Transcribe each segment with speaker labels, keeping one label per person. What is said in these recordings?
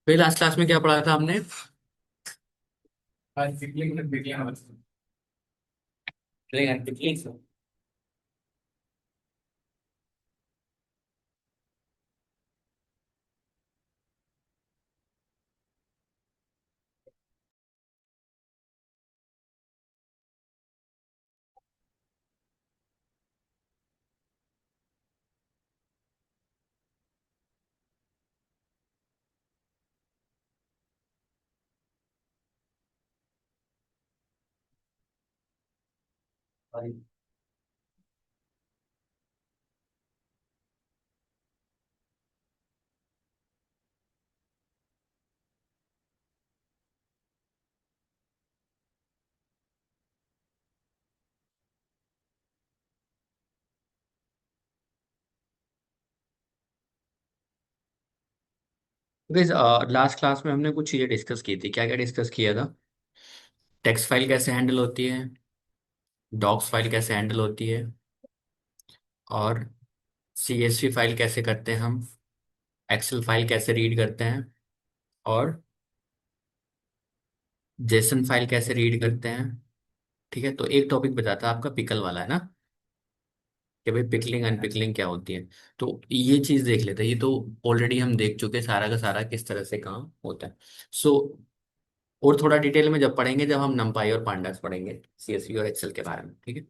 Speaker 1: फिर last class में क्या पढ़ा था हमने? लास्ट क्लास में हमने कुछ चीजें डिस्कस की थी। क्या क्या डिस्कस किया था? टेक्स्ट फाइल कैसे हैंडल होती है, डॉक्स फाइल कैसे हैंडल होती है, और सीएसवी फाइल कैसे करते हैं हम, एक्सेल फाइल कैसे रीड करते हैं, और जेसन फाइल कैसे रीड करते हैं। ठीक है, तो एक टॉपिक बचा था आपका पिकल वाला, है ना? कि भाई पिकलिंग अनपिकलिंग क्या होती है। तो ये चीज देख लेते हैं। ये तो ऑलरेडी हम देख चुके हैं सारा का सारा किस तरह से काम होता है। सो और थोड़ा डिटेल में जब पढ़ेंगे, जब हम नंपाई और पांडास पढ़ेंगे सीएसवी और एक्सेल के बारे में। ठीक है,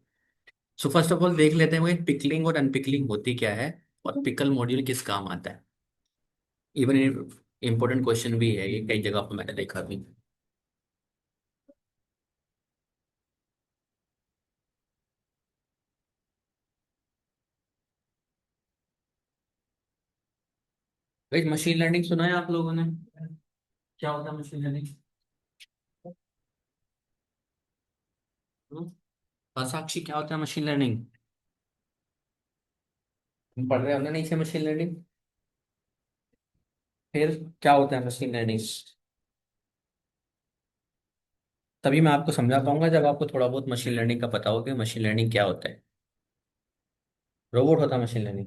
Speaker 1: सो फर्स्ट ऑफ ऑल देख लेते हैं भाई पिकलिंग और अनपिकलिंग होती क्या है, और पिकल मॉड्यूल किस काम आता है। इवन इम्पोर्टेंट क्वेश्चन भी है ये, कई जगह पर मैंने देखा भी। भाई मशीन लर्निंग सुना है आप लोगों ने? क्या होता है मशीन लर्निंग? हाँ साक्षी, क्या होता है मशीन लर्निंग? तुम पढ़ रहे हो ना नहीं से मशीन लर्निंग? फिर क्या होता है मशीन लर्निंग? तभी मैं आपको समझा पाऊंगा जब आपको थोड़ा बहुत मशीन लर्निंग का पता हो कि मशीन लर्निंग क्या होता है। रोबोट होता है मशीन लर्निंग?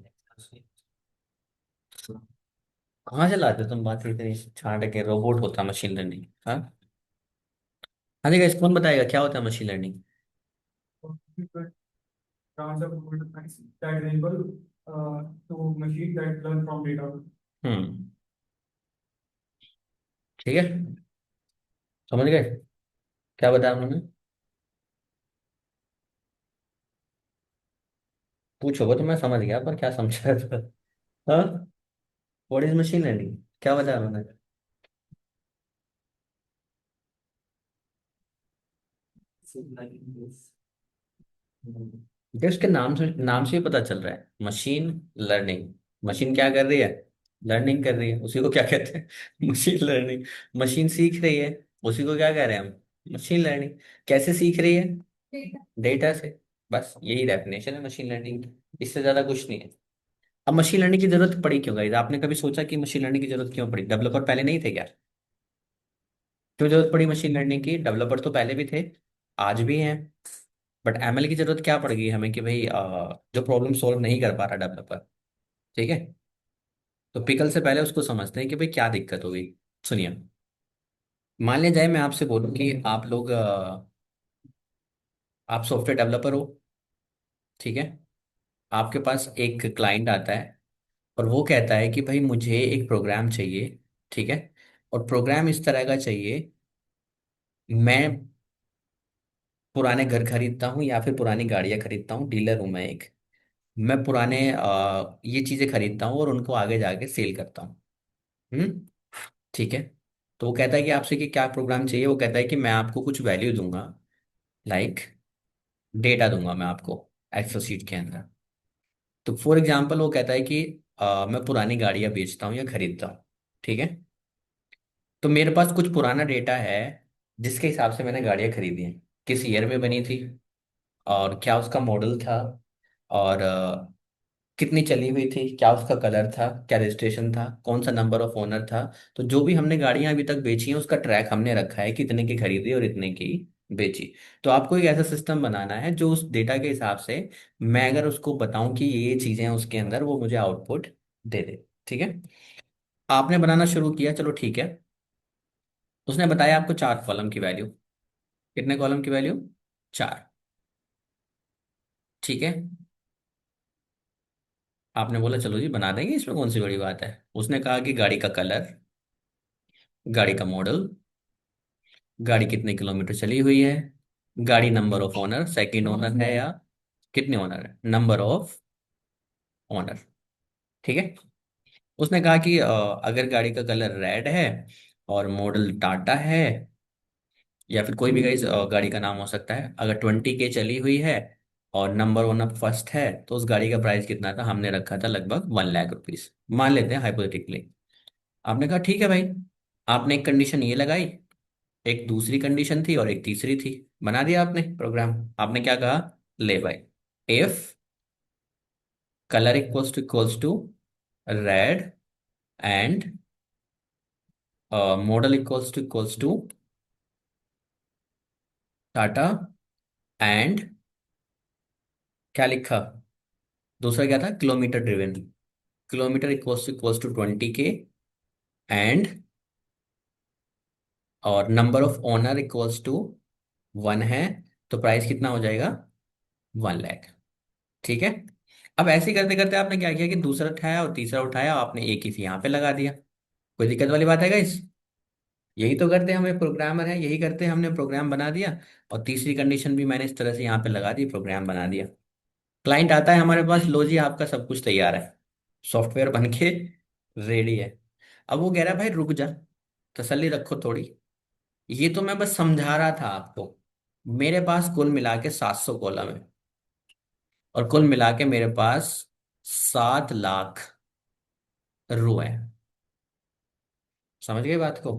Speaker 1: कहाँ से लाते हो तुम बात इतनी छांट के, रोबोट होता है मशीन लर्निंग? हाँ, हाँ जी, कौन बताएगा क्या होता है मशीन लर्निंग? हम्म, ठीक है, समझ गए क्या बताया उन्होंने? पूछोगे तो मैं समझ गया, पर क्या समझा था? हाँ, व्हाट इज मशीन लर्निंग, क्या बताया उन्होंने? ये उसके नाम से ही पता चल रहा है, मशीन लर्निंग। मशीन क्या कर रही है? लर्निंग कर रही है, उसी को क्या कहते हैं? Machine learning. मशीन सीख रही है, उसी को क्या कह रहे हैं हम? Machine learning. कैसे सीख रही है? डेटा से। बस यही डेफिनेशन है मशीन लर्निंग की, इससे ज्यादा कुछ नहीं है। अब मशीन लर्निंग की जरूरत पड़ी क्यों गाइस? आपने कभी सोचा कि मशीन लर्निंग की जरूरत क्यों पड़ी? डेवलपर पहले नहीं थे क्या? क्यों जरूरत पड़ी मशीन लर्निंग की? डेवलपर तो पहले भी थे, आज भी हैं। बट एमएल की जरूरत क्या पड़ गई हमें कि भाई जो प्रॉब्लम सॉल्व नहीं कर पा रहा डेवलपर, ठीक है, तो पिकल से पहले उसको समझते हैं कि भाई क्या दिक्कत होगी। सुनिए, मान लिया जाए मैं आपसे बोलूं कि आप लोग आप सॉफ्टवेयर डेवलपर हो, ठीक है। आपके पास एक क्लाइंट आता है और वो कहता है कि भाई मुझे एक प्रोग्राम चाहिए, ठीक है, और प्रोग्राम इस तरह का चाहिए। मैं पुराने घर खरीदता हूँ या फिर पुरानी गाड़ियां खरीदता हूँ, डीलर हूँ मैं एक। मैं पुराने ये चीजें खरीदता हूँ और उनको आगे जाके सेल करता हूँ। हम्म, ठीक है। तो वो कहता है कि आपसे कि क्या प्रोग्राम चाहिए। वो कहता है कि मैं आपको कुछ वैल्यू दूंगा, लाइक डेटा दूंगा मैं आपको एक्सेल शीट के अंदर। तो फॉर एग्जांपल वो कहता है कि मैं पुरानी गाड़ियां बेचता हूँ या खरीदता हूँ, ठीक है। तो मेरे पास कुछ पुराना डेटा है जिसके हिसाब से मैंने गाड़ियां खरीदी हैं, किस ईयर में बनी थी, और क्या उसका मॉडल था, और कितनी चली हुई थी, क्या उसका कलर था, क्या रजिस्ट्रेशन था, कौन सा नंबर ऑफ ओनर था। तो जो भी हमने गाड़ियां अभी तक बेची हैं उसका ट्रैक हमने रखा है, कितने की खरीदी और इतने की बेची। तो आपको एक ऐसा सिस्टम बनाना है जो उस डेटा के हिसाब से, मैं अगर उसको बताऊं कि ये चीजें हैं उसके अंदर, वो मुझे आउटपुट दे दे, ठीक है। आपने बनाना शुरू किया, चलो ठीक है। उसने बताया आपको 4 कॉलम की वैल्यू। कितने कॉलम की वैल्यू? 4। ठीक है। आपने बोला चलो जी बना देंगे, इसमें कौन सी बड़ी बात है। उसने कहा कि गाड़ी का कलर, गाड़ी का मॉडल, गाड़ी कितने किलोमीटर चली हुई है, गाड़ी number of owner, second owner है या कितने ओनर है, नंबर ऑफ ओनर। ठीक है। उसने कहा कि अगर गाड़ी का कलर रेड है और मॉडल टाटा है, या फिर कोई भी गाड़ी का नाम हो सकता है, अगर 20K चली हुई है और नंबर वन ऑफ फर्स्ट है, तो उस गाड़ी का प्राइस कितना था, हमने रखा था लगभग 1 लाख रुपीज, मान लेते हैं हाइपोथेटिकली। आपने कहा ठीक है भाई। आपने एक कंडीशन ये लगाई, एक दूसरी कंडीशन थी और एक तीसरी थी। बना दिया आपने प्रोग्राम। आपने क्या कहा, ले भाई, if colour equals to red and model equals to Tata and क्या लिखा, दूसरा क्या था, kilometre driven. Kilometre equals to 20K and, और number of owner equals to 1 है, तो प्राइस कितना हो जाएगा, 1 लाख। ठीक है। अब ऐसे ही करते करते आपने क्या किया कि दूसरा उठाया और तीसरा उठाया, आपने एक ही यहाँ पे लगा दिया। कोई दिक्कत वाली बात है गाइस? यही तो करते हैं, हमें प्रोग्रामर है, यही करते हैं, हमने प्रोग्राम बना दिया और तीसरी कंडीशन भी मैंने इस तरह से यहाँ पे लगा दी, प्रोग्राम बना दिया। क्लाइंट आता है हमारे पास, लो जी आपका सब कुछ तैयार है, सॉफ्टवेयर बन के रेडी है। अब वो कह रहा है भाई रुक जा, तसल्ली रखो थोड़ी, ये तो मैं बस समझा रहा था आपको। मेरे पास कुल मिला के 700 कॉलम है, और कुल मिला के मेरे पास 7 लाख रो है। समझ गए बात को?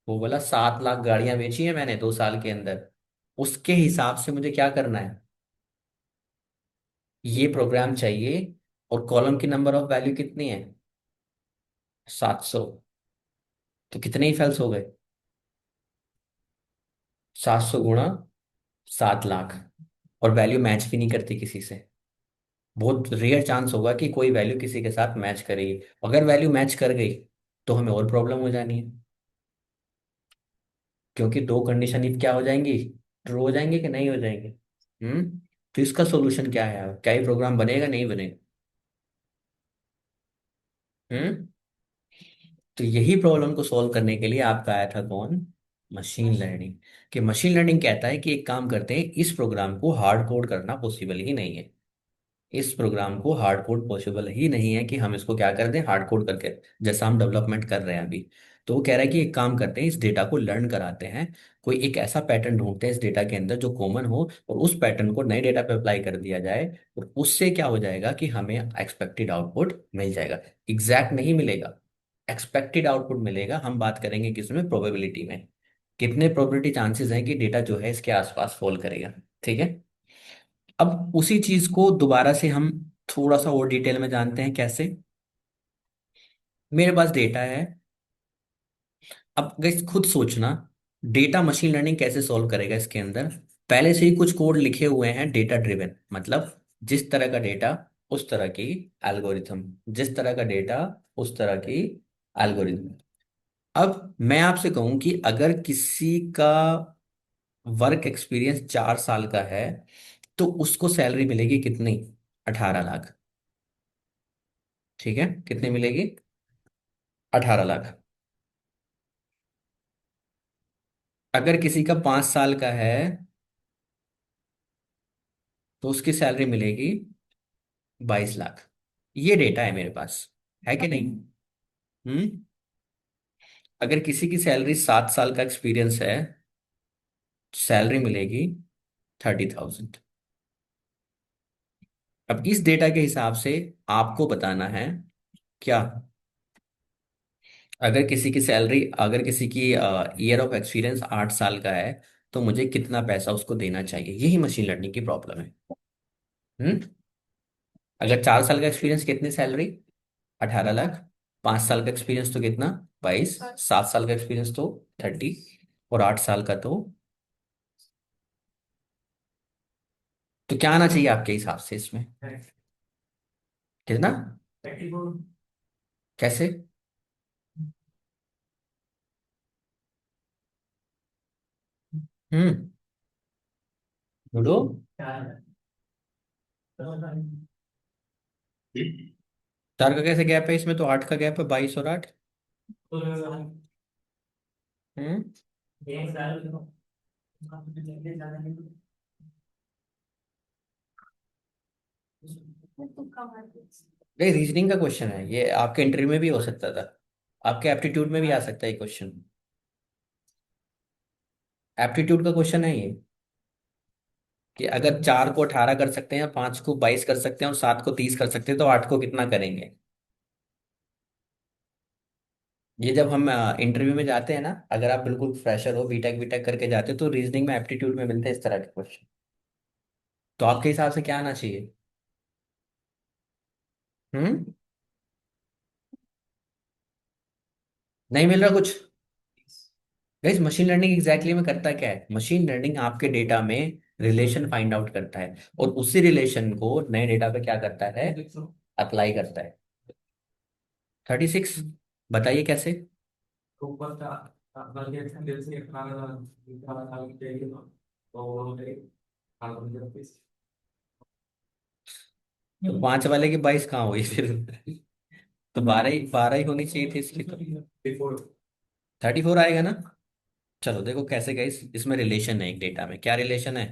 Speaker 1: वो बोला 7 लाख गाड़ियां बेची है मैंने 2 साल के अंदर, उसके हिसाब से मुझे क्या करना है, ये प्रोग्राम चाहिए। और कॉलम की नंबर ऑफ वैल्यू कितनी है, 700। तो कितने ही फेल्स हो गए, 700 गुणा 7 लाख। और वैल्यू मैच भी नहीं करती किसी से। बहुत रेयर चांस होगा कि कोई वैल्यू किसी के साथ मैच करेगी। अगर वैल्यू मैच कर गई तो हमें और प्रॉब्लम हो जानी है, क्योंकि दो कंडीशन इफ क्या हो जाएंगी, ट्रू हो जाएंगे कि नहीं हो जाएंगे। तो इसका सोल्यूशन क्या है, क्या ये प्रोग्राम बनेगा नहीं बनेगा? हम्म तो यही प्रॉब्लम को सॉल्व करने के लिए आपका आया था कौन, मशीन लर्निंग। कि मशीन लर्निंग कहता है कि एक काम करते हैं, इस प्रोग्राम को हार्ड कोड करना पॉसिबल ही नहीं है। इस प्रोग्राम को हार्ड कोड पॉसिबल ही नहीं है कि हम इसको क्या कर दें, हार्ड कोड करके, जैसा हम डेवलपमेंट कर रहे हैं अभी। तो वो कह रहा है कि एक काम करते हैं, इस डेटा को लर्न कराते हैं, कोई एक ऐसा पैटर्न ढूंढते हैं इस डेटा के अंदर जो कॉमन हो, और उस पैटर्न को नए डेटा पे अप्लाई कर दिया जाए, और उससे क्या हो जाएगा कि हमें एक्सपेक्टेड आउटपुट मिल जाएगा। एग्जैक्ट नहीं मिलेगा, एक्सपेक्टेड आउटपुट मिलेगा। हम बात करेंगे किसमें, प्रोबेबिलिटी में, कितने प्रोबेबिलिटी चांसेस हैं कि डेटा जो है इसके आसपास फॉल करेगा। ठीक है। अब उसी चीज को दोबारा से हम थोड़ा सा और डिटेल में जानते हैं कैसे। मेरे पास डेटा है। अब गाइस खुद सोचना, डेटा मशीन लर्निंग कैसे सॉल्व करेगा इसके अंदर। पहले से ही कुछ कोड लिखे हुए हैं डेटा ड्रिवन, मतलब जिस तरह का डेटा उस तरह की एल्गोरिथम, जिस तरह का डेटा उस तरह की एल्गोरिथम। अब मैं आपसे कहूं कि अगर किसी का वर्क एक्सपीरियंस 4 साल का है, तो उसको सैलरी मिलेगी कितनी, 18 लाख। ठीक है, कितनी मिलेगी, 18 लाख। अगर किसी का 5 साल का है, तो उसकी सैलरी मिलेगी 22 लाख। ये डेटा है मेरे पास, है कि नहीं? हम्म अगर किसी की सैलरी 7 साल का एक्सपीरियंस है, सैलरी मिलेगी 30,000। अब इस डेटा के हिसाब से आपको बताना है क्या, अगर किसी की ईयर ऑफ एक्सपीरियंस 8 साल का है, तो मुझे कितना पैसा उसको देना चाहिए। यही मशीन लर्निंग की प्रॉब्लम है। हम्म अगर 4 साल का एक्सपीरियंस, कितनी सैलरी, 18 लाख। 5 साल का एक्सपीरियंस तो कितना, 22। 7 साल का एक्सपीरियंस तो 30, और 8 साल का तो, तो क्या आना चाहिए आपके हिसाब से इसमें, कितना, कैसे? हम्म। लूडो। चार का कैसे गैप है इसमें, तो आठ का गैप है, 22 और 8। हम्म। नहीं, रीजनिंग का क्वेश्चन है ये, आपके इंटरव्यू में भी हो सकता था, आपके एप्टीट्यूड में भी आ सकता है ये क्वेश्चन। एप्टीट्यूड का क्वेश्चन है ये, कि अगर 4 को 18 कर सकते हैं, 5 को 22 कर सकते हैं और 7 को 30 कर सकते हैं, तो 8 को कितना करेंगे। ये जब हम इंटरव्यू में जाते हैं ना, अगर आप बिल्कुल फ्रेशर हो, बीटेक बीटेक करके जाते हो, तो रीजनिंग में एप्टीट्यूड में मिलते हैं इस तरह के क्वेश्चन। तो आपके हिसाब से क्या आना चाहिए। हम्म। नहीं मिल रहा कुछ। गाइस, मशीन लर्निंग एग्जैक्टली में करता क्या है, मशीन लर्निंग आपके डेटा में रिलेशन फाइंड आउट करता है, और उसी रिलेशन को नए डेटा पे क्या करता है, अप्लाई करता है। 36। बताइए कैसे। तो 5 वाले की 22 कहाँ हुई फिर। तो 12 ही होनी चाहिए थी इसकी तो। 34 आएगा ना। चलो देखो कैसे गाइस, इसमें रिलेशन है, एक डेटा में क्या रिलेशन है,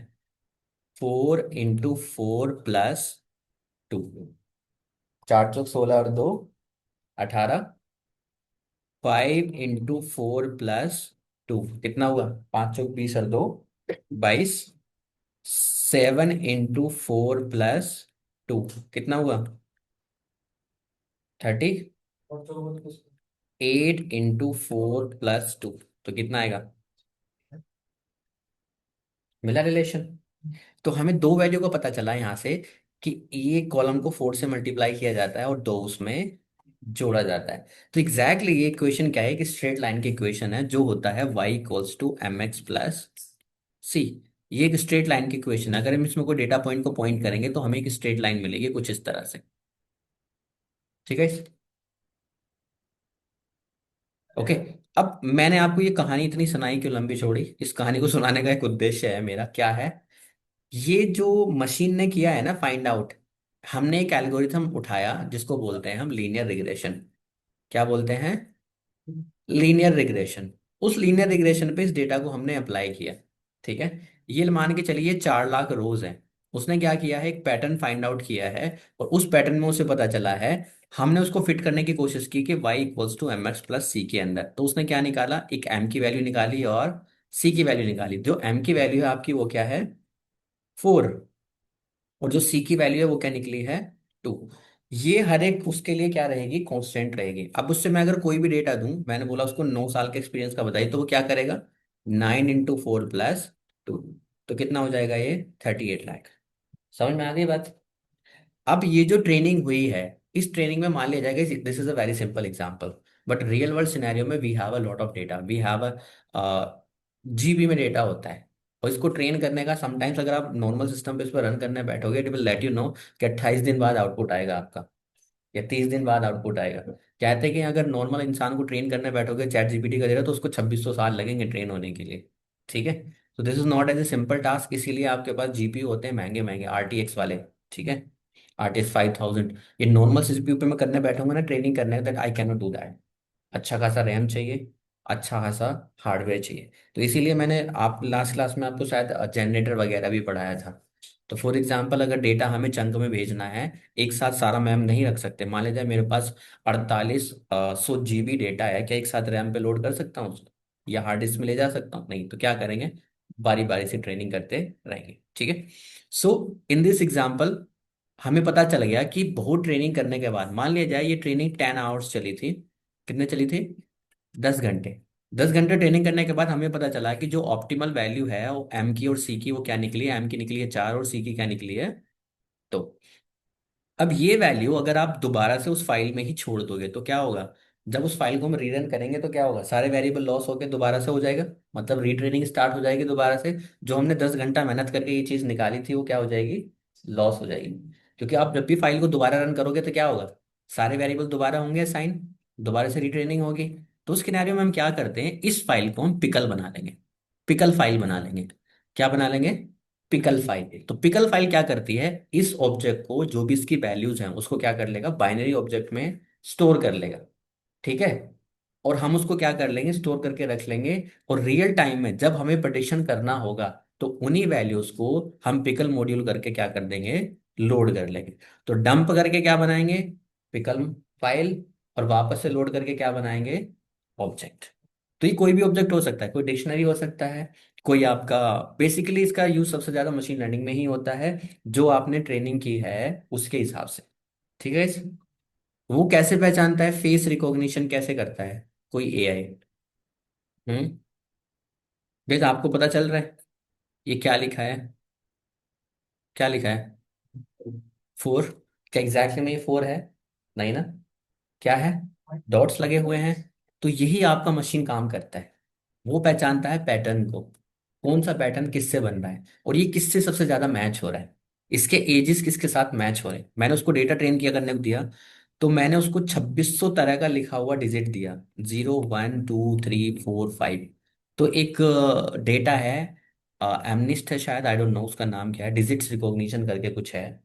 Speaker 1: 4 × 4 + 2। 4 × 16 और 2 = 18। 5 × 4 + 2 कितना हुआ, 5 × 20 और 2 = 22। 7 × 4 + 2 कितना हुआ, 30। 8 × 4 + 2 तो कितना आएगा। मिला रिलेशन। तो हमें दो वैल्यू का पता चला यहाँ से, कि ये कॉलम को 4 से मल्टीप्लाई किया जाता है और 2 उसमें जोड़ा जाता है। तो एग्जैक्टली ये इक्वेशन क्या है, कि स्ट्रेट लाइन की इक्वेशन है, जो होता है y = mx + c। ये एक स्ट्रेट लाइन की इक्वेशन है, अगर हम इसमें कोई डेटा पॉइंट को पॉइंट करेंगे तो हमें एक स्ट्रेट लाइन मिलेगी कुछ इस तरह से। ठीक है। ओके। अब मैंने आपको ये कहानी इतनी सुनाई क्यों, लंबी चौड़ी, इस कहानी को सुनाने का एक उद्देश्य है मेरा, क्या है, ये जो मशीन ने किया है ना फाइंड आउट, हमने एक एल्गोरिथम उठाया जिसको बोलते हैं हम लीनियर रिग्रेशन। क्या बोलते हैं, लीनियर रिग्रेशन। उस लीनियर रिग्रेशन पे इस डेटा को हमने अप्लाई किया। ठीक है। ये मान के चलिए 4 लाख रोज हैं। उसने क्या किया है, एक पैटर्न फाइंड आउट किया है, और उस पैटर्न में उसे पता चला है, हमने उसको फिट करने की कोशिश की कि y = mx + c के अंदर, तो उसने क्या निकाला, एक m की वैल्यू निकाली और c की वैल्यू निकाली। जो m की वैल्यू है आपकी वो क्या है, 4, और जो सी की वैल्यू है वो क्या निकली है, 2। ये हर एक उसके लिए क्या रहेगी, कांस्टेंट रहेगी। अब उससे मैं अगर कोई भी डेटा दूं, मैंने बोला उसको 9 साल के एक्सपीरियंस का बताइए, तो वो क्या करेगा, 9 × 4 + 2, तो कितना हो जाएगा ये, 38 लाख। समझ में आ गई बात। अब ये जो ट्रेनिंग हुई है, इस ट्रेनिंग में मान लिया जाएगा, this is a very simple example, but real world scenario में we have a lot of data, we have a GB में डेटा होता है। और इसको ट्रेन करने का समटाइम्स, अगर आप नॉर्मल सिस्टम पे इस पर रन करने बैठोगे, it will let you know कि 28 दिन बाद आउटपुट आएगा आपका, या 30 दिन बाद आउटपुट आएगा। कहते हैं कि अगर नॉर्मल इंसान को ट्रेन करने बैठोगे चैट जीपीटी का जरिए, तो उसको 2600 साल लगेंगे ट्रेन होने के लिए। ठीक है। तो this is not as a simple task, इसीलिए आपके पास जीपीयू होते हैं महंगे महंगे, आरटीएक्स वाले। ठीक है। आरटीएक्स 5000। ये नॉर्मल सीपीयू पे मैं करने बैठूंगा ना ट्रेनिंग करने, that I can not do that. अच्छा खासा रैम चाहिए, अच्छा खासा हार्डवेयर चाहिए। तो इसीलिए मैंने आप लास्ट क्लास में आपको शायद जनरेटर वगैरह भी पढ़ाया था। तो फॉर एग्जांपल, अगर डेटा हमें चंक में भेजना है, एक साथ सारा मैम नहीं रख सकते, मान लीजिए मेरे पास 4800 जीबी डेटा है, क्या एक साथ रैम पे लोड कर सकता हूँ उसको, या हार्ड डिस्क में ले जा सकता हूँ, नहीं। तो क्या करेंगे, बारी बारी से ट्रेनिंग करते रहेंगे। ठीक है। सो इन दिस एग्जाम्पल हमें पता चल गया कि बहुत ट्रेनिंग करने के बाद, मान लिया जाए ये ट्रेनिंग 10 आवर्स चली थी। कितने चली थी, 10 घंटे। 10 घंटे ट्रेनिंग करने के बाद हमें पता चला कि जो ऑप्टिमल वैल्यू है वो एम की और सी की, वो क्या निकली है, एम की निकली है 4 और सी की क्या निकली है, तो अब ये वैल्यू अगर आप दोबारा से उस फाइल में ही छोड़ दोगे तो क्या होगा, जब उस फाइल को हम रीरन करेंगे तो क्या होगा, सारे वेरिएबल लॉस होकर दोबारा से हो जाएगा, मतलब रीट्रेनिंग स्टार्ट हो जाएगी दोबारा से। जो हमने 10 घंटा मेहनत करके ये चीज निकाली थी वो क्या हो जाएगी, लॉस हो जाएगी। क्योंकि आप जब भी फाइल को दोबारा रन करोगे तो क्या होगा, सारे वेरिएबल दोबारा होंगे साइन, दोबारा से रीट्रेनिंग होगी। तो उस किनारे में हम क्या करते हैं, इस फाइल को हम पिकल बना देंगे। पिकल फाइल बना लेंगे। क्या बना लेंगे? Pickle file. तो पिकल फाइल क्या करती है, इस ऑब्जेक्ट को जो भी इसकी वैल्यूज हैं उसको क्या कर लेगा, बाइनरी ऑब्जेक्ट में स्टोर कर लेगा। ठीक है। और हम उसको क्या कर लेंगे, स्टोर करके रख लेंगे। और रियल टाइम में जब हमें प्रेडिक्शन करना होगा तो उन्हीं वैल्यूज को हम पिकल मॉड्यूल करके क्या कर देंगे, लोड कर लेंगे। तो डंप करके क्या बनाएंगे, पिकल फाइल। और वापस से लोड करके क्या बनाएंगे, ऑब्जेक्ट। तो ये कोई भी ऑब्जेक्ट हो सकता है, कोई डिक्शनरी हो सकता है, कोई आपका, बेसिकली इसका यूज सबसे ज्यादा मशीन लर्निंग में ही होता है, जो आपने ट्रेनिंग की है उसके हिसाब से। ठीक है। वो कैसे पहचानता है, फेस रिकॉग्निशन कैसे करता है कोई एआई? हम्म। जैसे आपको पता चल रहा है ये क्या लिखा है, क्या लिखा है? 4। क्या एग्जैक्टली में ये 4 है? नहीं ना। क्या है, डॉट्स लगे हुए हैं। तो यही आपका मशीन काम करता है। वो पहचानता है पैटर्न को, कौन सा पैटर्न किससे बन रहा है और ये किससे सबसे ज्यादा मैच हो रहा है, इसके एजेस किसके साथ मैच हो रहे हैं। मैंने उसको डेटा ट्रेन किया करने को दिया, तो मैंने उसको 2600 तरह का लिखा हुआ डिजिट दिया, 0 1 2 3 4 5। तो एक डेटा है, एमनिस्ट है शायद, आई डोंट नो उसका नाम क्या है, डिजिट्स रिकॉग्निशन करके कुछ है।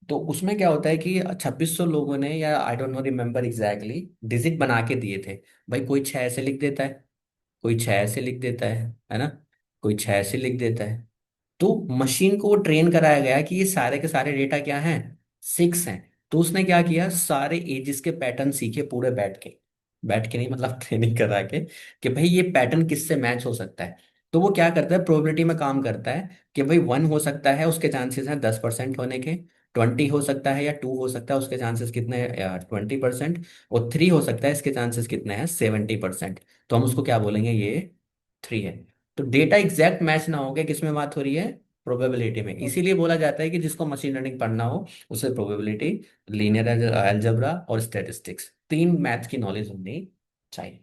Speaker 1: तो उसमें क्या होता है कि 2600 लोगों ने, या I don't know remember exactly, digit बना के दिए थे। भाई कोई 6 ऐसे लिख देता है, कोई 6 ऐसे लिख देता है ना, कोई 6 ऐसे लिख देता है। तो मशीन को वो ट्रेन कराया गया कि ये सारे के सारे डेटा क्या हैं, 6 हैं। तो उसने क्या किया, सारे एजिस के पैटर्न सीखे पूरे बैठ के, बैठ के नहीं मतलब ट्रेनिंग करा के, कि भाई ये पैटर्न किससे मैच हो सकता है। तो वो क्या करता है, प्रोबेबिलिटी में काम करता है कि भाई 1 हो सकता है, उसके चांसेस हैं 10% होने के। 20 हो सकता है या 2 हो सकता है, उसके चांसेस कितने हैं, 20%। और 3 हो सकता है, इसके चांसेस कितने हैं, 70%। तो हम उसको क्या बोलेंगे, ये 3 है। तो डेटा एग्जैक्ट मैच ना हो के किस में बात हो रही है, प्रोबेबिलिटी में। इसीलिए बोला जाता है कि जिसको मशीन लर्निंग पढ़ना हो उसे प्रोबेबिलिटी, लीनियर अलजेब्रा और स्टैटिस्टिक्स, 3 मैथ की नॉलेज होनी चाहिए।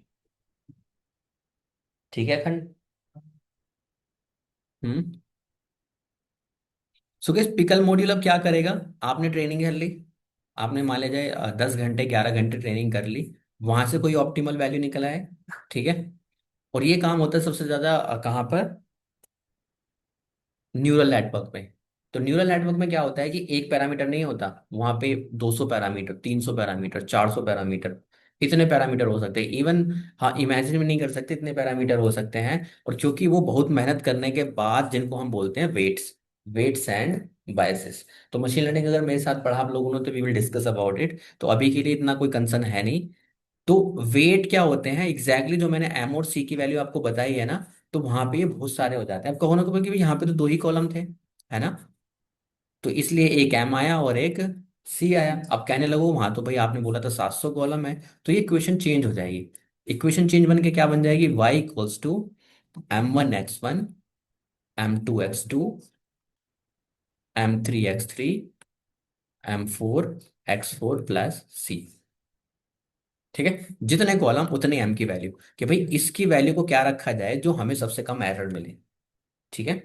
Speaker 1: ठीक है खंड। हम्म। सुकेश, पिकल मॉड्यूल अब क्या करेगा, आपने ट्रेनिंग कर ली, आपने मान लिया जाए 10 घंटे 11 घंटे ट्रेनिंग कर ली, वहां से कोई ऑप्टिमल वैल्यू निकला है। ठीक है। और ये काम होता है सबसे ज्यादा कहाँ पर, न्यूरल नेटवर्क में। तो न्यूरल नेटवर्क में क्या होता है कि एक पैरामीटर नहीं होता, वहां पे 200 पैरामीटर, 300 पैरामीटर, 400 पैरामीटर, इतने पैरामीटर हो सकते हैं इवन। हाँ, इमेजिन भी नहीं कर सकते इतने पैरामीटर हो सकते हैं। और क्योंकि वो बहुत मेहनत करने के बाद, जिनको हम बोलते हैं वेट्स, वेट्स एंड बायसेस। तो मशीन लर्निंग अगर मेरे साथ पढ़ा आप लोगों ने तो we will discuss about it, तो अभी के लिए इतना कोई कंसर्न है नहीं। तो वेट क्या होते हैं एग्जैक्टली, जो मैंने एम और सी की वैल्यू आपको बताई है ना, तो वहां पे ये बहुत सारे हो जाते हैं। अब कहो ना कहो कि भाई यहाँ पे तो 2 ही कॉलम थे, है ना, तो इसलिए एक एम आया और एक सी आया। अब कहने लगो वहां तो भाई आपने बोला था 700 कॉलम है, तो ये इक्वेशन चेंज हो जाएगी। इक्वेशन चेंज बन के क्या बन जाएगी, Y equals to M1 X1, M2 X2, M3 X3, M4 X4 plus C. ठीक है। जितने कॉलम उतने एम की वैल्यू, कि भाई इसकी वैल्यू को क्या रखा जाए जो हमें सबसे कम एरर मिले। ठीक है।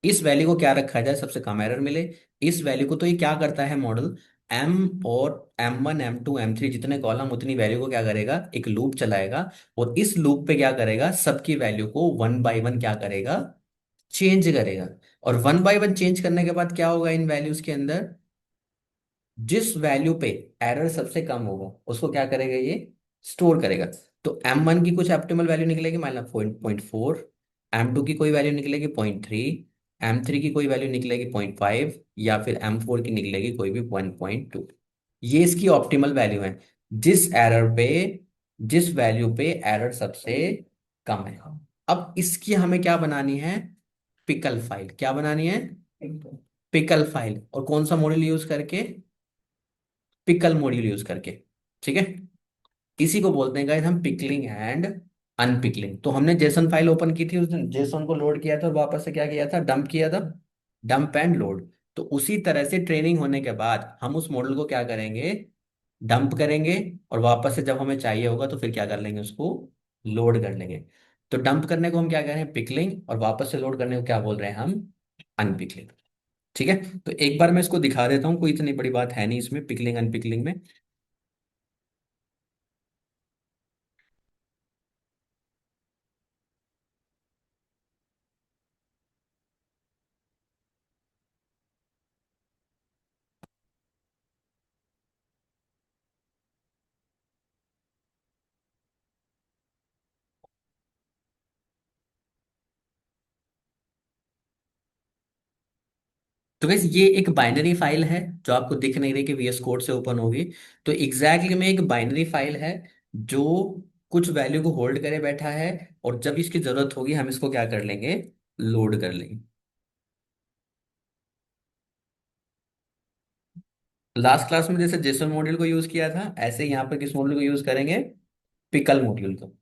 Speaker 1: इस वैल्यू को क्या रखा जाए सबसे कम एरर मिले, इस वैल्यू को। तो ये क्या करता है मॉडल, एम और M1 M2 M3 जितने कॉलम उतनी वैल्यू को क्या करेगा, एक लूप चलाएगा। और इस लूप पे क्या करेगा, सबकी वैल्यू को 1 बाय 1 क्या करेगा, चेंज करेगा। और 1 बाय 1 चेंज करने के बाद क्या होगा इन वैल्यूज के अंदर, जिस वैल्यू पे एरर सबसे कम होगा उसको क्या करेगा ये, स्टोर करेगा। तो M1 की कुछ ऑप्टिमल वैल्यू निकलेगी, मान लो 0.4। M2 की कोई वैल्यू निकलेगी 0.3। M3 की कोई वैल्यू निकलेगी 0.5, या फिर M4 की निकलेगी कोई भी 1.2। ये इसकी ऑप्टिमल वैल्यू है, जिस एरर पे, जिस वैल्यू पे एरर सबसे कम है। अब इसकी हमें क्या बनानी है, पिकल फाइल। क्या बनानी है, पिकल फाइल। और कौन सा मॉड्यूल यूज करके, पिकल मॉड्यूल यूज करके। ठीक है। इसी को बोलते हैं गाइस हम पिकलिंग एंड अनपिकलिंग। तो हमने जेसन फाइल ओपन की थी उस दिन, जेसन को लोड किया था और वापस से क्या किया था, डंप किया था, डंप एंड लोड। तो उसी तरह से ट्रेनिंग होने के बाद हम उस मॉडल को क्या करेंगे, डंप करेंगे। और वापस से जब हमें चाहिए होगा तो फिर क्या कर लेंगे, उसको लोड कर लेंगे। तो डंप करने को हम क्या कह रहे हैं, पिकलिंग, और वापस से लोड करने को क्या बोल रहे हैं हम, अनपिकलिंग। ठीक है। तो एक बार मैं इसको दिखा देता हूँ, कोई इतनी बड़ी बात है नहीं इसमें, पिकलिंग अनपिकलिंग में। तो गैस ये एक बाइनरी फाइल है जो आपको दिख नहीं रही कि VS कोड से ओपन होगी। तो एग्जैक्टली में एक बाइनरी फाइल है जो कुछ वैल्यू को होल्ड करे बैठा है, और जब इसकी जरूरत होगी हम इसको क्या कर लेंगे, लोड कर लेंगे। लास्ट क्लास में जैसे जेसन मॉड्यूल को यूज किया था, ऐसे ही यहाँ पर किस मॉड्यूल को यूज करेंगे, पिकल मॉड्यूल को।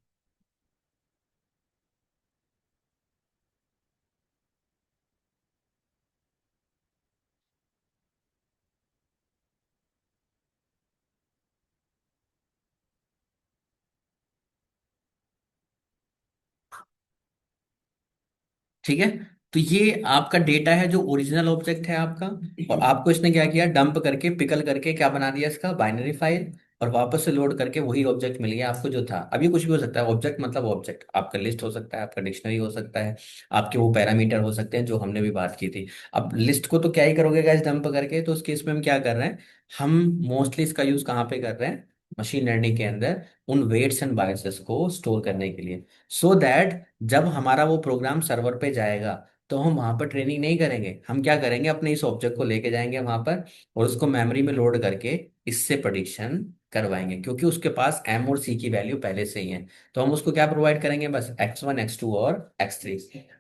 Speaker 1: ठीक है। तो ये आपका डेटा है जो ओरिजिनल ऑब्जेक्ट है आपका, और आपको इसने क्या किया, डंप करके पिकल करके क्या बना दिया इसका, बाइनरी फाइल। और वापस से लोड करके वही ऑब्जेक्ट मिल गया आपको जो था। अब ये कुछ भी हो सकता है, ऑब्जेक्ट मतलब ऑब्जेक्ट आपका लिस्ट हो सकता है, आपका डिक्शनरी हो सकता है, आपके वो पैरामीटर हो सकते हैं जो हमने भी बात की थी। अब लिस्ट को तो क्या ही करोगे गाइस, डंप करके। तो उस केस में हम क्या कर रहे हैं, हम मोस्टली इसका यूज कहाँ पे कर रहे हैं, मशीन लर्निंग के अंदर, उन वेट्स एंड बायसेस को स्टोर करने के लिए। सो दैट जब हमारा वो प्रोग्राम सर्वर पे जाएगा, तो हम वहां पर ट्रेनिंग नहीं करेंगे, हम क्या करेंगे, अपने इस ऑब्जेक्ट को लेके जाएंगे वहां पर, और उसको मेमोरी में लोड करके इससे प्रेडिक्शन करवाएंगे, क्योंकि उसके पास एम और सी की वैल्यू पहले से ही है। तो हम उसको क्या प्रोवाइड करेंगे, बस X1 X2 और X3।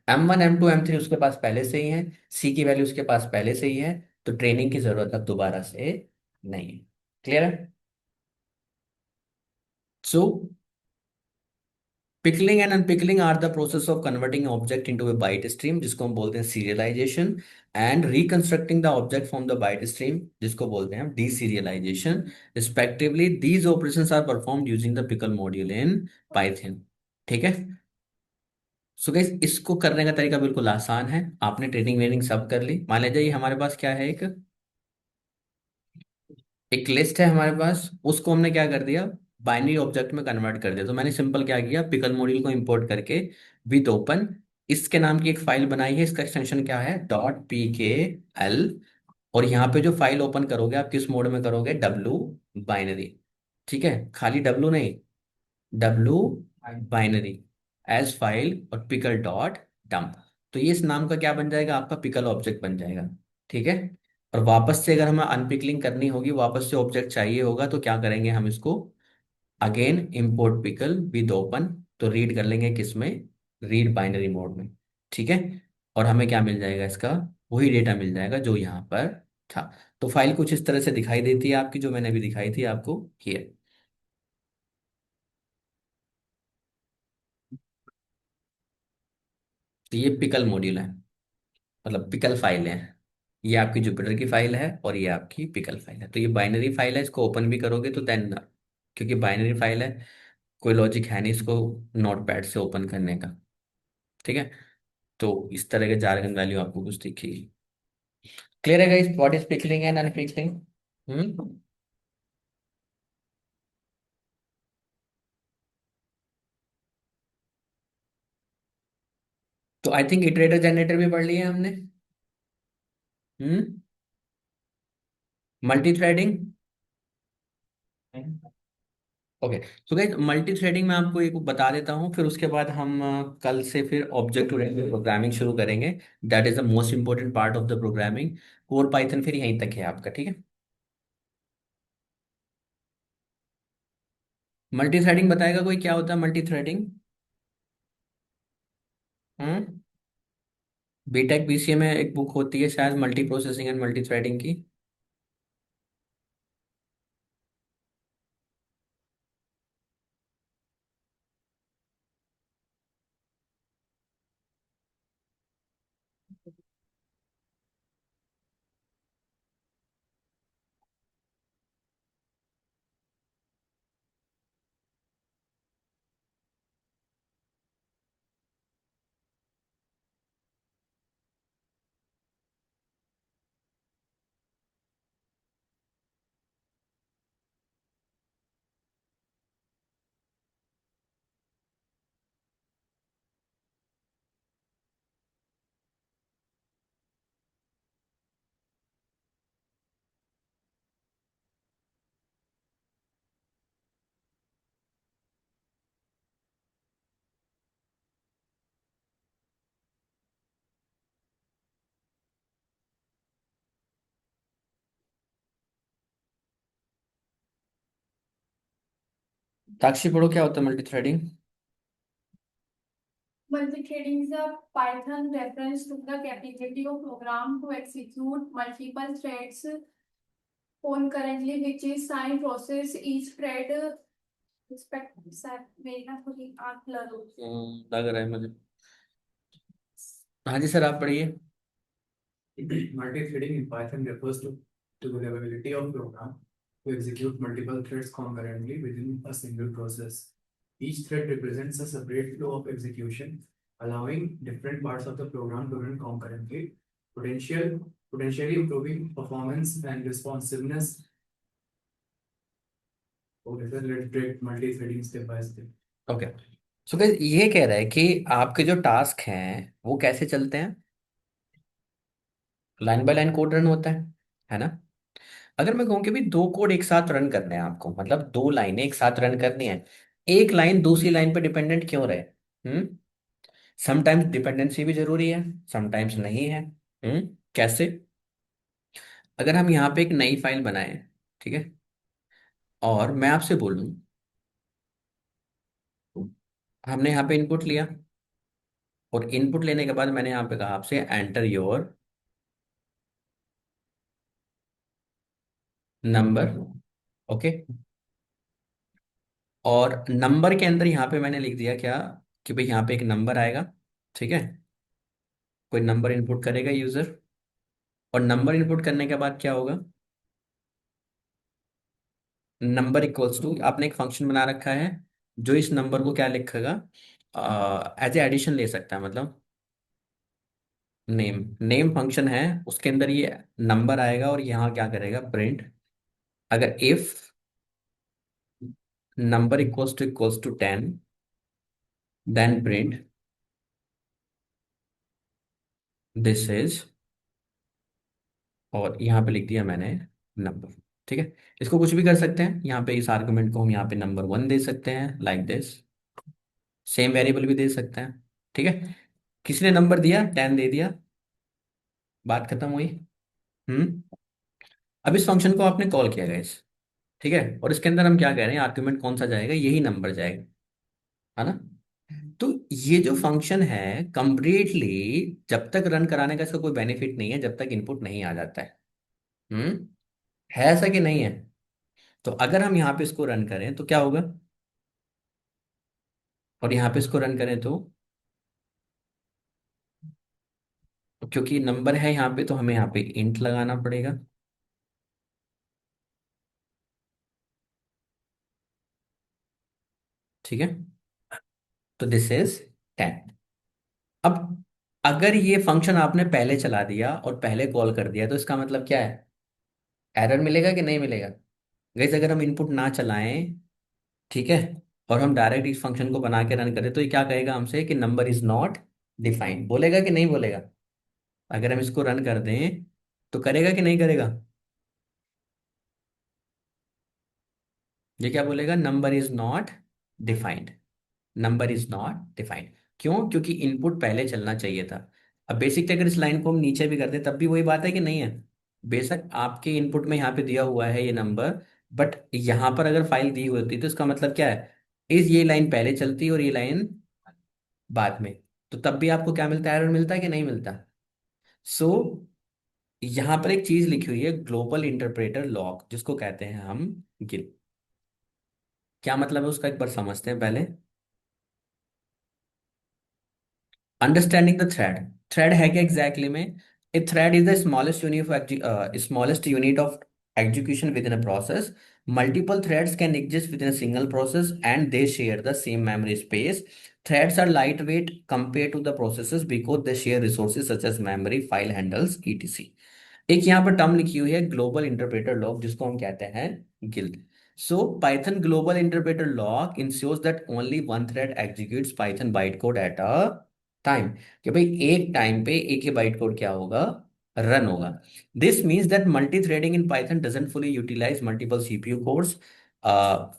Speaker 1: M1 M2 M3 उसके पास पहले से ही है, सी की वैल्यू उसके पास पहले से ही है। तो ट्रेनिंग की जरूरत अब दोबारा से नहीं है। क्लियर है? So pickling and unpickling are the process of converting object into a byte stream, जिसको हम बोलते हैं serialisation, and reconstructing the object from the byte stream, जिसको बोलते हैं deserialisation, respectively. These operations are performed using the pickle module in Python. ठीक है। So guys इसको करने का तरीका बिल्कुल आसान है। आपने ट्रेनिंग वेनिंग सब कर ली, मान लीजिए ये हमारे पास क्या है, एक लिस्ट है हमारे पास, उसको हमने क्या कर दिया, बाइनरी ऑब्जेक्ट में कन्वर्ट कर दिया। तो मैंने सिंपल क्या किया, पिकल मॉड्यूल को इंपोर्ट करके विद ओपन, इसके नाम की एक फाइल बनाई है, इसका एक्सटेंशन क्या है, .pkl। और यहाँ पे जो फाइल ओपन करोगे आप किस मोड में करोगे, डब्लू बाइनरी। ठीक है, खाली डब्लू नहीं, डब्लू बाइनरी एज फाइल, और पिकल डॉट डम्प। तो ये इस नाम का क्या बन जाएगा, आपका पिकल ऑब्जेक्ट बन जाएगा। ठीक है। और वापस से अगर हमें अनपिकलिंग करनी होगी, वापस से ऑब्जेक्ट चाहिए होगा, तो क्या करेंगे हम इसको, again import pickle with open. तो रीड कर लेंगे किसमें, रीड बाइनरी मोड में। ठीक है। और हमें क्या मिल जाएगा इसका, वही डेटा मिल जाएगा जो यहाँ पर था। तो फाइल कुछ इस तरह से दिखाई देती है आपकी, जो मैंने अभी दिखाई थी आपको हियर। तो ये पिकल मॉड्यूल है, मतलब पिकल फाइल है। ये आपकी जुपिटर की फाइल है, और ये आपकी पिकल फाइल है। तो ये बाइनरी फाइल है, इसको ओपन भी करोगे तो देन, क्योंकि बाइनरी फाइल है, कोई लॉजिक है नहीं इसको नोट पैड से ओपन करने का। ठीक है। तो इस तरह के जार्गन वैल्यू आपको कुछ दिखेगी। क्लियर है guys, what is pickling and unpickling? Hmm. तो आई थिंक इटरेटर जनरेटर भी पढ़ लिया हमने। हम्म। Multithreading. ओके। तो गाइस मल्टी थ्रेडिंग में आपको एक बता देता हूँ, फिर उसके बाद हम कल से फिर ऑब्जेक्ट ओरिएंटेड प्रोग्रामिंग शुरू करेंगे। That is the most important part of the programming. Core Python फिर यहीं तक है आपका। ठीक है। मल्टी थ्रेडिंग बताएगा कोई, क्या होता है मल्टी थ्रेडिंग? हम्म। बीटेक बीसीए में एक बुक होती है शायद, multi processing and multi threading की। साक्षी पढ़ो, क्या होता है multi threading?
Speaker 2: Multi-threading is a Python reference to the capability of program to execute multiple threads concurrently, which is time process each thread respect sir मेरी ना थोड़ी आँख ब्लर हो गई है।
Speaker 1: लग रहा है मुझे। हाँ जी सर, आप पढ़िए।
Speaker 2: Multi-threading in Python refers to the ability of program to execute multiple threads concurrently within a single process. Each thread represents a separate flow of execution, allowing different parts of the program to run concurrently, potential, potentially improving performance and responsiveness. Okay, sir, let's break multi-threading step by step.
Speaker 1: Okay. So guys, ये कह रहा है कि आपके जो task हैं वो कैसे चलते हैं। Line by line code run होता है ना। अगर मैं कहूँ कि भी दो कोड एक साथ रन करने हैं आपको, मतलब दो लाइनें एक साथ रन करनी है, एक लाइन दूसरी लाइन पे डिपेंडेंट क्यों रहे? समटाइम्स डिपेंडेंसी भी जरूरी है, समटाइम्स नहीं है। कैसे? अगर हम यहाँ पे एक नई फाइल बनाएं, ठीक है, और मैं आपसे बोलूं, हमने यहाँ पे इनपुट लिया, और इनपुट लेने के बाद मैंने यहाँ पे कहा आपसे एंटर योर नंबर। ओके। और नंबर के अंदर यहाँ पे मैंने लिख दिया क्या, कि भाई यहाँ पे एक नंबर आएगा, ठीक है। कोई नंबर इनपुट करेगा यूजर, और नंबर इनपुट करने के बाद क्या होगा, नंबर इक्वल्स टू, आपने एक फंक्शन बना रखा है जो इस नंबर को क्या लिखेगा, एज ए एडिशन ले सकता है, मतलब नेम, नेम फंक्शन है, उसके अंदर ये नंबर आएगा और यहाँ क्या करेगा, प्रिंट। अगर if number equals to 10, then print this is, और यहाँ पे लिख दिया मैंने नंबर। ठीक है। इसको कुछ भी कर सकते हैं, यहाँ पे इस आर्गुमेंट को हम यहाँ पे नंबर 1 दे सकते हैं, लाइक दिस। सेम वेरिएबल भी दे सकते हैं। ठीक है। किसने नंबर दिया, 10 दे दिया, बात खत्म हुई। हम्म। अब इस फंक्शन को आपने कॉल किया गाइस, ठीक है, और इसके अंदर हम क्या कह रहे हैं, आर्गुमेंट कौन सा जाएगा, यही नंबर जाएगा, है ना। तो ये जो फंक्शन है कंप्लीटली, जब तक रन कराने का इसका कोई बेनिफिट नहीं है जब तक इनपुट नहीं आ जाता है। हम्म। है ऐसा कि नहीं है? तो अगर हम यहाँ पे इसको रन करें तो क्या होगा, और यहाँ पे इसको रन करें तो क्योंकि नंबर है यहाँ पे तो हमें यहाँ पे इंट लगाना पड़ेगा। ठीक है। तो दिस इज 10। अब अगर ये फंक्शन आपने पहले चला दिया और पहले कॉल कर दिया तो इसका मतलब क्या है, एरर मिलेगा कि नहीं मिलेगा? गाइस, अगर हम इनपुट ना चलाएं, ठीक है, और हम डायरेक्ट इस फंक्शन को बना के रन करें तो ये क्या कहेगा हमसे कि नंबर इज नॉट डिफाइंड, बोलेगा कि नहीं बोलेगा? अगर हम इसको रन कर दें तो करेगा कि नहीं करेगा? ये क्या बोलेगा, number is not defined. Number is not defined. क्यों? क्योंकि इनपुट पहले चलना चाहिए था। अब बेसिक अगर इस लाइन को हम नीचे भी कर दें तब भी वही बात है कि नहीं है। बेशक आपके इनपुट में यहाँ पे दिया हुआ है ये नंबर, बट यहाँ पर अगर फाइल दी हुई होती तो इसका मतलब क्या है, इस ये लाइन पहले चलती और ये लाइन बाद में, तो तब भी आपको क्या मिलता है, एरर मिलता है कि नहीं मिलता? सो यहाँ पर एक चीज लिखी हुई है, ग्लोबल इंटरप्रेटर लॉक, जिसको कहते हैं हम गिल। क्या मतलब है उसका, एक बार समझते हैं पहले। अंडरस्टैंडिंग द थ्रेड, थ्रेड है क्या एग्जैक्टली में? A thread is the smallest unit of execution within a process. Multiple threads can exist within a single process and they share the same memory space. Threads are lightweight compared to the processes because they share resources such as memory, file handles, etc. एक यहाँ पर term लिखी हुई है global interpreter lock, जिसको हम कहते हैं गिल्ड। So Python global interpreter lock ensures that only one thread executes Python byte code at a time, कि भाई एक टाइम पे एक ही बाइट कोड क्या होगा, रन होगा। This means that multithreading in Python doesn't fully utilize multiple CPU codes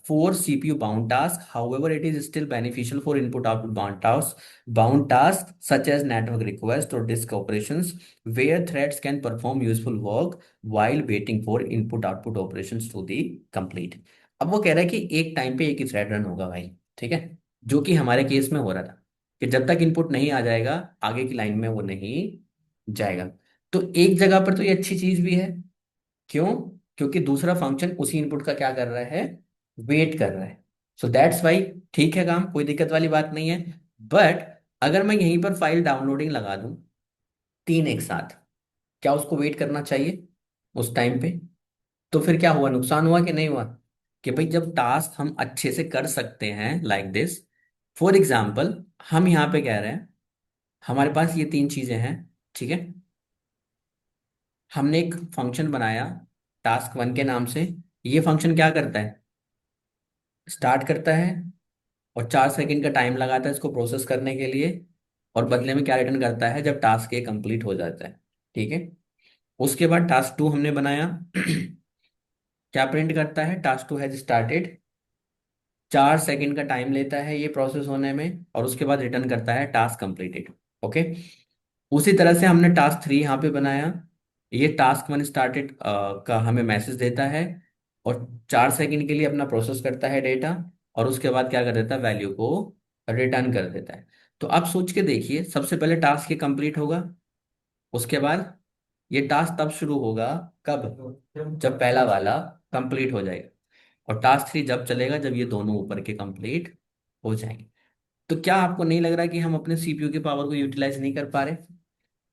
Speaker 1: for CPU bound tasks. However, it is still beneficial for input output bound tasks such as network request or disk operations, where threads can perform useful work while waiting for input output operations to be complete. अब वो कह रहा है कि एक time पे एक ही thread run होगा भाई, ठीक है, जो कि हमारे केस में हो रहा था कि जब तक इनपुट नहीं आ जाएगा आगे की लाइन में वो नहीं जाएगा। तो एक जगह पर तो ये अच्छी चीज भी है, क्यों? क्योंकि दूसरा फंक्शन उसी इनपुट का क्या कर रहा है, वेट कर रहा है। सो दैट्स वाई ठीक है, काम कोई दिक्कत वाली बात नहीं है। बट अगर मैं यहीं पर फाइल डाउनलोडिंग लगा दूं तीन एक साथ, क्या उसको वेट करना चाहिए उस टाइम पे? तो फिर क्या हुआ, नुकसान हुआ कि नहीं हुआ? कि भाई जब टास्क हम अच्छे से कर सकते हैं लाइक दिस, फॉर एग्जाम्पल हम यहाँ पे कह रहे हैं हमारे पास ये तीन चीजें हैं, ठीक है, हमने एक फंक्शन बनाया टास्क वन के नाम से। ये फंक्शन क्या करता है, स्टार्ट करता है और 4 सेकंड का टाइम लगाता है इसको प्रोसेस करने के लिए, और बदले में क्या रिटर्न करता है जब टास्क ये कंप्लीट हो जाता है, ठीक है। उसके बाद टास्क टू हमने बनाया क्या प्रिंट करता है, task two has started, 4 second का टाइम लेता है ये प्रोसेस होने में, और उसके बाद रिटर्न करता है टास्क कंप्लीटेड। ओके, उसी तरह से हमने टास्क थ्री यहाँ पे बनाया, ये टास्क वन स्टार्टेड का हमें मैसेज देता है, और 4 सेकंड के लिए अपना प्रोसेस करता है डेटा, और उसके बाद क्या कर देता है, वैल्यू को रिटर्न कर देता है। तो आप सोच के देखिए, सबसे पहले टास्क ये कंप्लीट होगा, उसके बाद ये टास्क तब शुरू होगा, कब, जब पहला वाला कंप्लीट हो जाएगा, और टास्क थ्री जब चलेगा जब ये दोनों ऊपर के कंप्लीट हो जाएंगे। तो क्या आपको नहीं लग रहा कि हम अपने सीपीयू की पावर को यूटिलाइज नहीं कर पा रहे?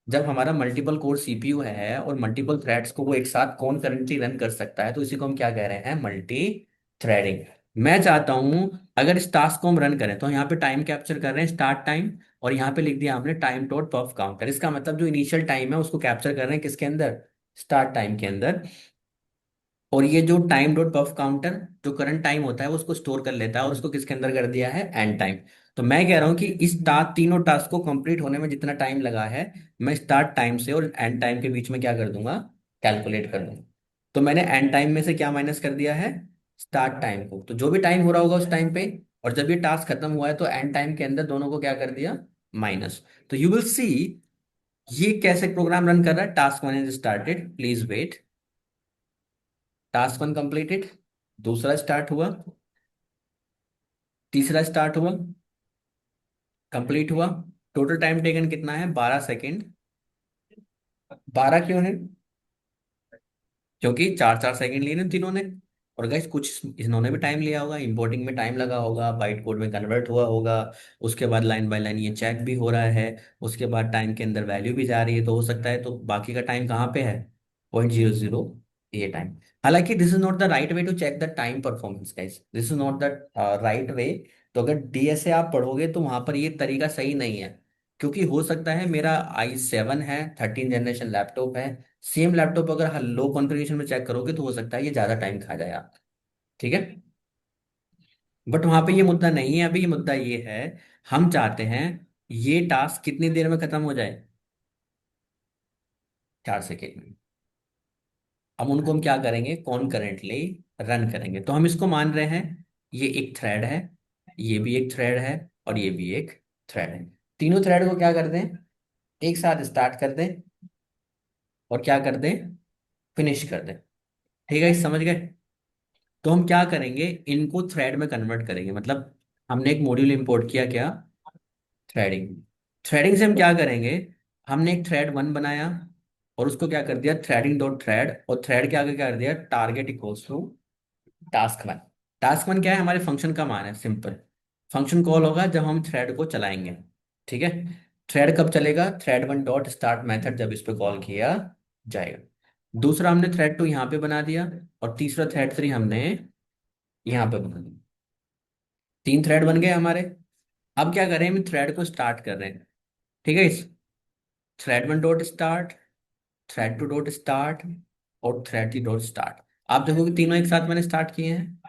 Speaker 1: जब हमारा मल्टीपल कोर सीपीयू है और मल्टीपल थ्रेड्स को वो एक साथ कौन करंटली रन कर सकता है, तो इसी को हम क्या कह रहे हैं, मल्टी थ्रेडिंग। मैं चाहता हूं अगर इस टास्क को हम रन करें तो यहाँ पे टाइम कैप्चर कर रहे हैं स्टार्ट टाइम, और यहाँ पे लिख दिया हमने टाइम डॉट पफ काउंटर, इसका मतलब जो इनिशियल टाइम है उसको कैप्चर कर रहे हैं किसके अंदर, स्टार्ट टाइम के अंदर। और ये जो टाइम डॉट बफ काउंटर जो करंट टाइम होता है वो उसको स्टोर कर लेता है, और उसको किसके अंदर कर दिया है, एंड टाइम। तो मैं कह रहा हूं कि इस टास्क तीनों टास्क को कंप्लीट होने में जितना टाइम लगा है, मैं स्टार्ट टाइम से और एंड टाइम के बीच में क्या कर दूंगा, कैलकुलेट कर दूंगा। तो मैंने एंड टाइम में से क्या माइनस कर दिया है, स्टार्ट टाइम को, तो जो भी टाइम हो रहा होगा उस टाइम पे, और जब ये टास्क खत्म हुआ है तो एंड टाइम के अंदर दोनों को क्या कर दिया, माइनस। तो यू विल सी ये कैसे प्रोग्राम रन कर रहा है, task one is started please wait, task one completed, दूसरा स्टार्ट हुआ, तीसरा स्टार्ट हुआ, कंप्लीट हुआ, टोटल टाइम टेकन कितना है, 12 सेकेंड। 12 क्यों है, क्योंकि 4 4 सेकंड लिए ना तीनों ने। और गाइस कुछ इन्होंने भी टाइम लिया होगा, इंपोर्टिंग में टाइम लगा होगा, बाइट कोड में कन्वर्ट हुआ होगा, उसके बाद लाइन बाय लाइन ये चेक भी हो रहा है, उसके बाद टाइम के अंदर वैल्यू भी जा रही है, तो हो सकता है तो बाकी का टाइम कहाँ पे है, 0.00 ये टाइम। हालांकि this is not the right way to check the time performance guys, this is not the right way. तो अगर डीएसए आप पढ़ोगे तो वहां पर ये तरीका सही नहीं है, क्योंकि हो सकता है मेरा i7 है, 13 जनरेशन लैपटॉप है, सेम लैपटॉप अगर लो कॉन्फ़िगरेशन में चेक करोगे तो हो सकता है ये ज्यादा टाइम खा जाए आप, ठीक है। बट वहां पे ये मुद्दा नहीं है, अभी ये मुद्दा ये है, हम चाहते हैं ये टास्क कितनी देर में खत्म हो जाए, 4 सेकेंड में। अब उनको हम क्या करेंगे, कॉन्करेंटली रन करेंगे। तो हम इसको मान रहे हैं ये एक थ्रेड है, ये भी एक थ्रेड है, और ये भी एक थ्रेड है। तीनों थ्रेड को क्या कर दें, एक साथ स्टार्ट कर दें, और क्या कर दें, फिनिश कर दें। ठीक है, समझ गए? तो हम क्या करेंगे, इनको थ्रेड में कन्वर्ट करेंगे, मतलब हमने एक मॉड्यूल इंपोर्ट किया, क्या, थ्रेडिंग। थ्रेडिंग से हम क्या करेंगे, हमने एक थ्रेड वन बनाया, और उसको क्या कर दिया, थ्रेडिंग डॉट थ्रेड, और थ्रेड के आगे क्या कर दिया, target equals to task one. Task one क्या है, हमारे फंक्शन का मान है, सिंपल। फंक्शन कॉल होगा जब हम थ्रेड को चलाएंगे, ठीक है। थ्रेड कब चलेगा, thread one dot start method जब इस पे कॉल किया जाएगा। दूसरा हमने थ्रेड टू यहाँ पे बना दिया, और तीसरा थ्रेड थ्री हमने यहाँ पे बना दिया। तीन थ्रेड बन गए हमारे। अब क्या करें, हम थ्रेड को स्टार्ट कर रहे हैं, ठीक है। इस thread one dot start, thread to dot start, और थ्रेड थ्री डॉट स्टार्ट। आप देखोगे तीनों एक साथ मैंने स्टार्ट किए हैं।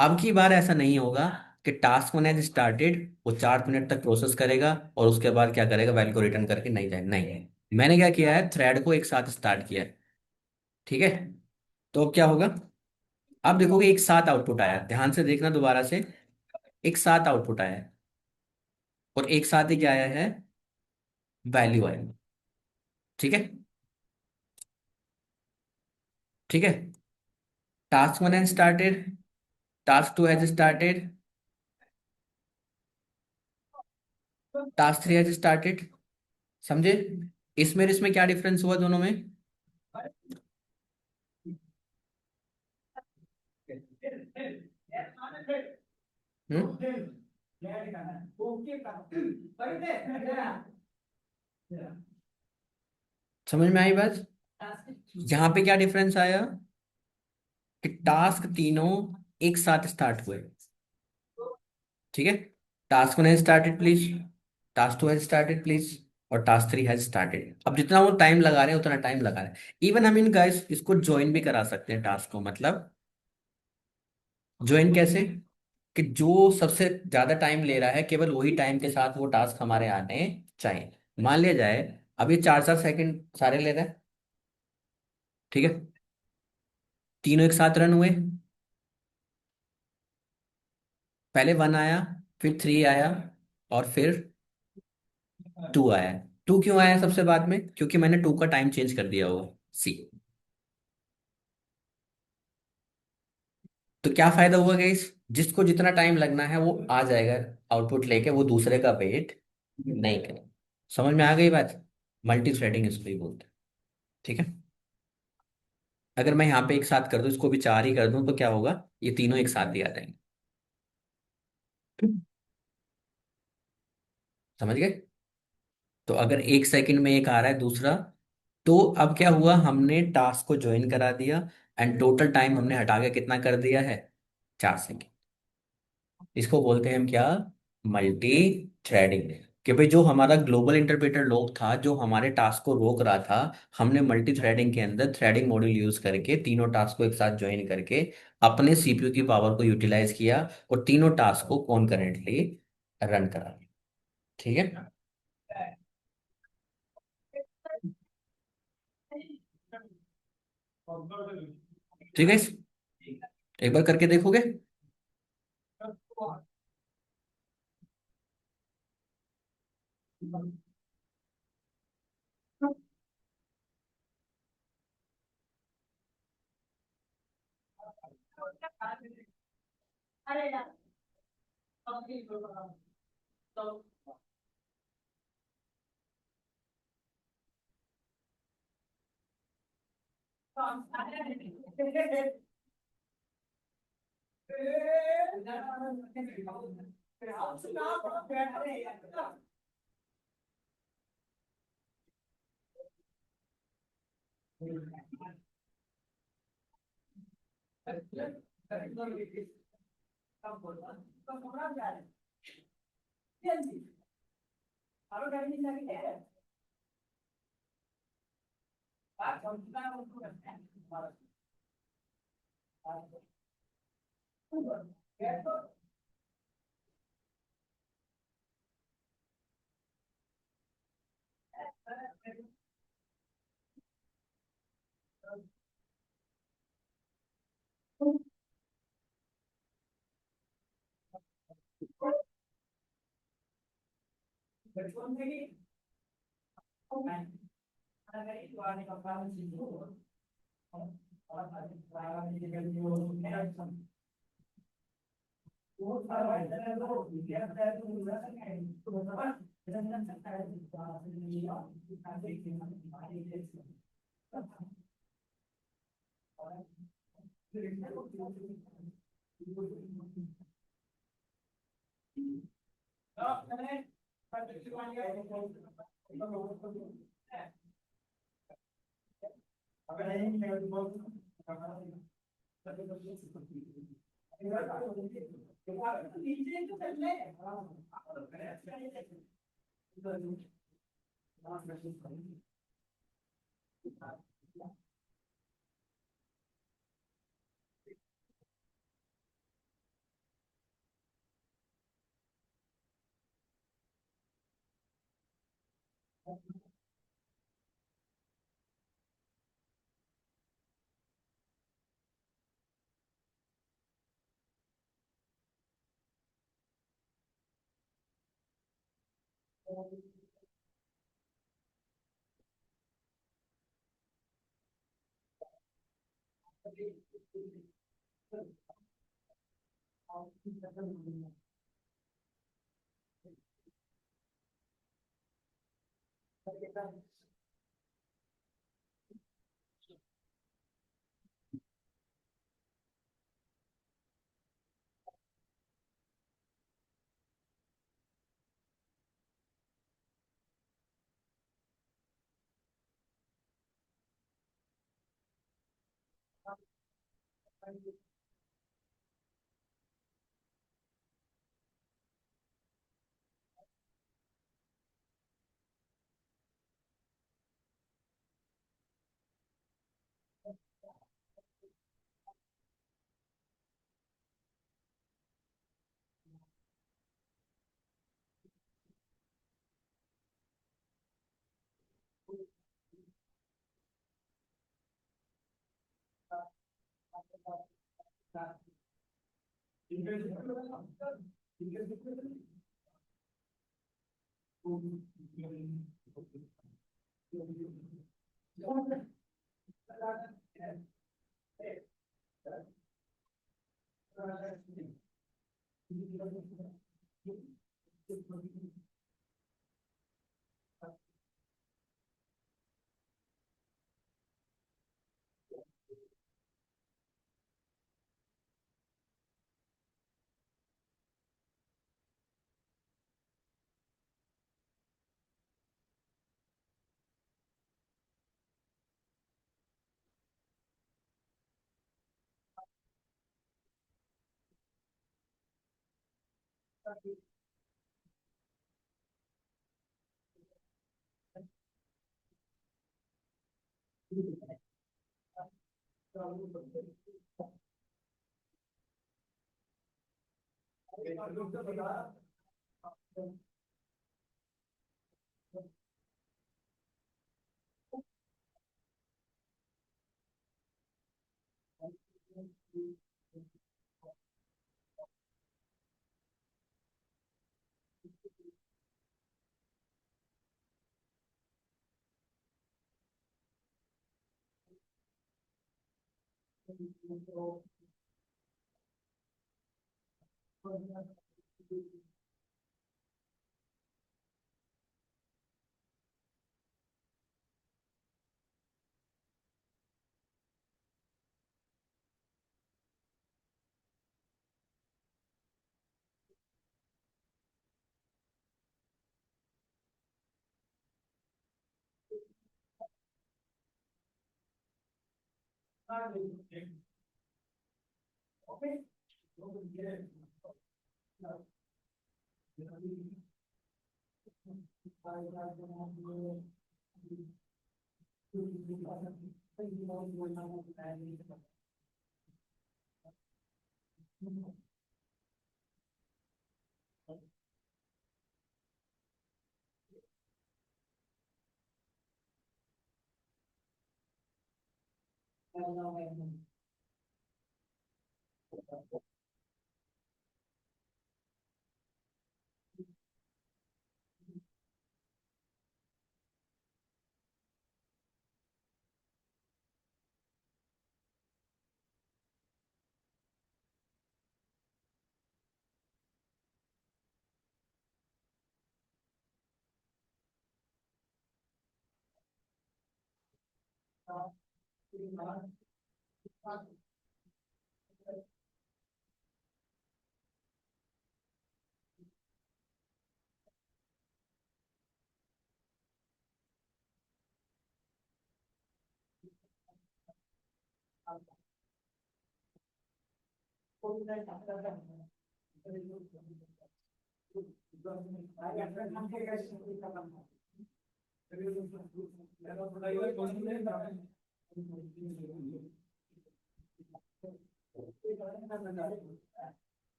Speaker 1: अब की बार ऐसा नहीं होगा कि टास्क वन एज स्टार्टेड वो 4 मिनट तक प्रोसेस करेगा और उसके बाद क्या करेगा, वैल्यू को रिटर्न करके नहीं जाए, नहीं। मैंने क्या किया है, थ्रेड को एक साथ स्टार्ट किया है, ठीक है। तो अब क्या होगा, आप देखोगे एक साथ आउटपुट आया, ध्यान से देखना दोबारा से, एक साथ आउटपुट आया है, और एक साथ ही क्या आया है, वैल्यू आया, ठीक है। ठीक है, task one and started, task 2 has started, task 3 has started. समझे? इसमें और इसमें क्या डिफरेंस हुआ दोनों में? हम्म? समझ में आई बात? यहाँ पे क्या डिफरेंस आया कि टास्क तीनों एक साथ स्टार्ट हुए। ठीक है। Task 1 has started please, task 2 has started please, और टास्क 3 हैज स्टार्टेड। अब जितना वो टाइम लगा रहे हैं उतना टाइम लगा रहे हैं। इवन हम इन गाइस इसको ज्वाइन भी करा सकते हैं टास्क को। मतलब ज्वाइन कैसे? कि जो सबसे ज्यादा टाइम ले रहा है केवल वही टाइम के साथ वो टास्क हमारे आने चाहिए। मान लिया जाए अब ये 4-4 सेकंड सारे ले रहे हैं। ठीक है। तीनों एक साथ रन हुए। पहले 1 आया, फिर 3 आया, और फिर 2 आया। 2 क्यों आया सबसे बाद में? क्योंकि मैंने 2 का टाइम चेंज कर दिया हुआ। सी। तो क्या फायदा हुआ गाइस? जिसको जितना टाइम लगना है वो आ जाएगा आउटपुट लेके, वो दूसरे का वेट नहीं करे। समझ में आ गई बात? मल्टी थ्रेडिंग इसको ही बोलते हैं। ठीक है। अगर मैं यहाँ पे एक साथ कर दूं, इसको भी 4 ही कर दूं, तो क्या होगा? ये तीनों एक साथ ही आ जाएंगे। समझ गए? तो अगर 1 सेकंड में एक आ रहा है दूसरा, तो अब क्या हुआ, हमने टास्क को ज्वाइन करा दिया, एंड टोटल टाइम हमने हटा के कितना कर दिया है? 4 सेकंड। इसको बोलते हैं हम क्या? Multi threading. कि भाई जो हमारा ग्लोबल इंटरप्रेटर लोग था जो हमारे टास्क को रोक रहा था, हमने मल्टी थ्रेडिंग के अंदर थ्रेडिंग मॉड्यूल यूज करके तीनों टास्क को एक साथ ज्वाइन करके अपने सीपीयू की पावर को यूटिलाइज किया, और तीनों टास्क को कॉन्करेंटली रन करा दिया। ठीक है। ठीक है। एक बार करके देखोगे?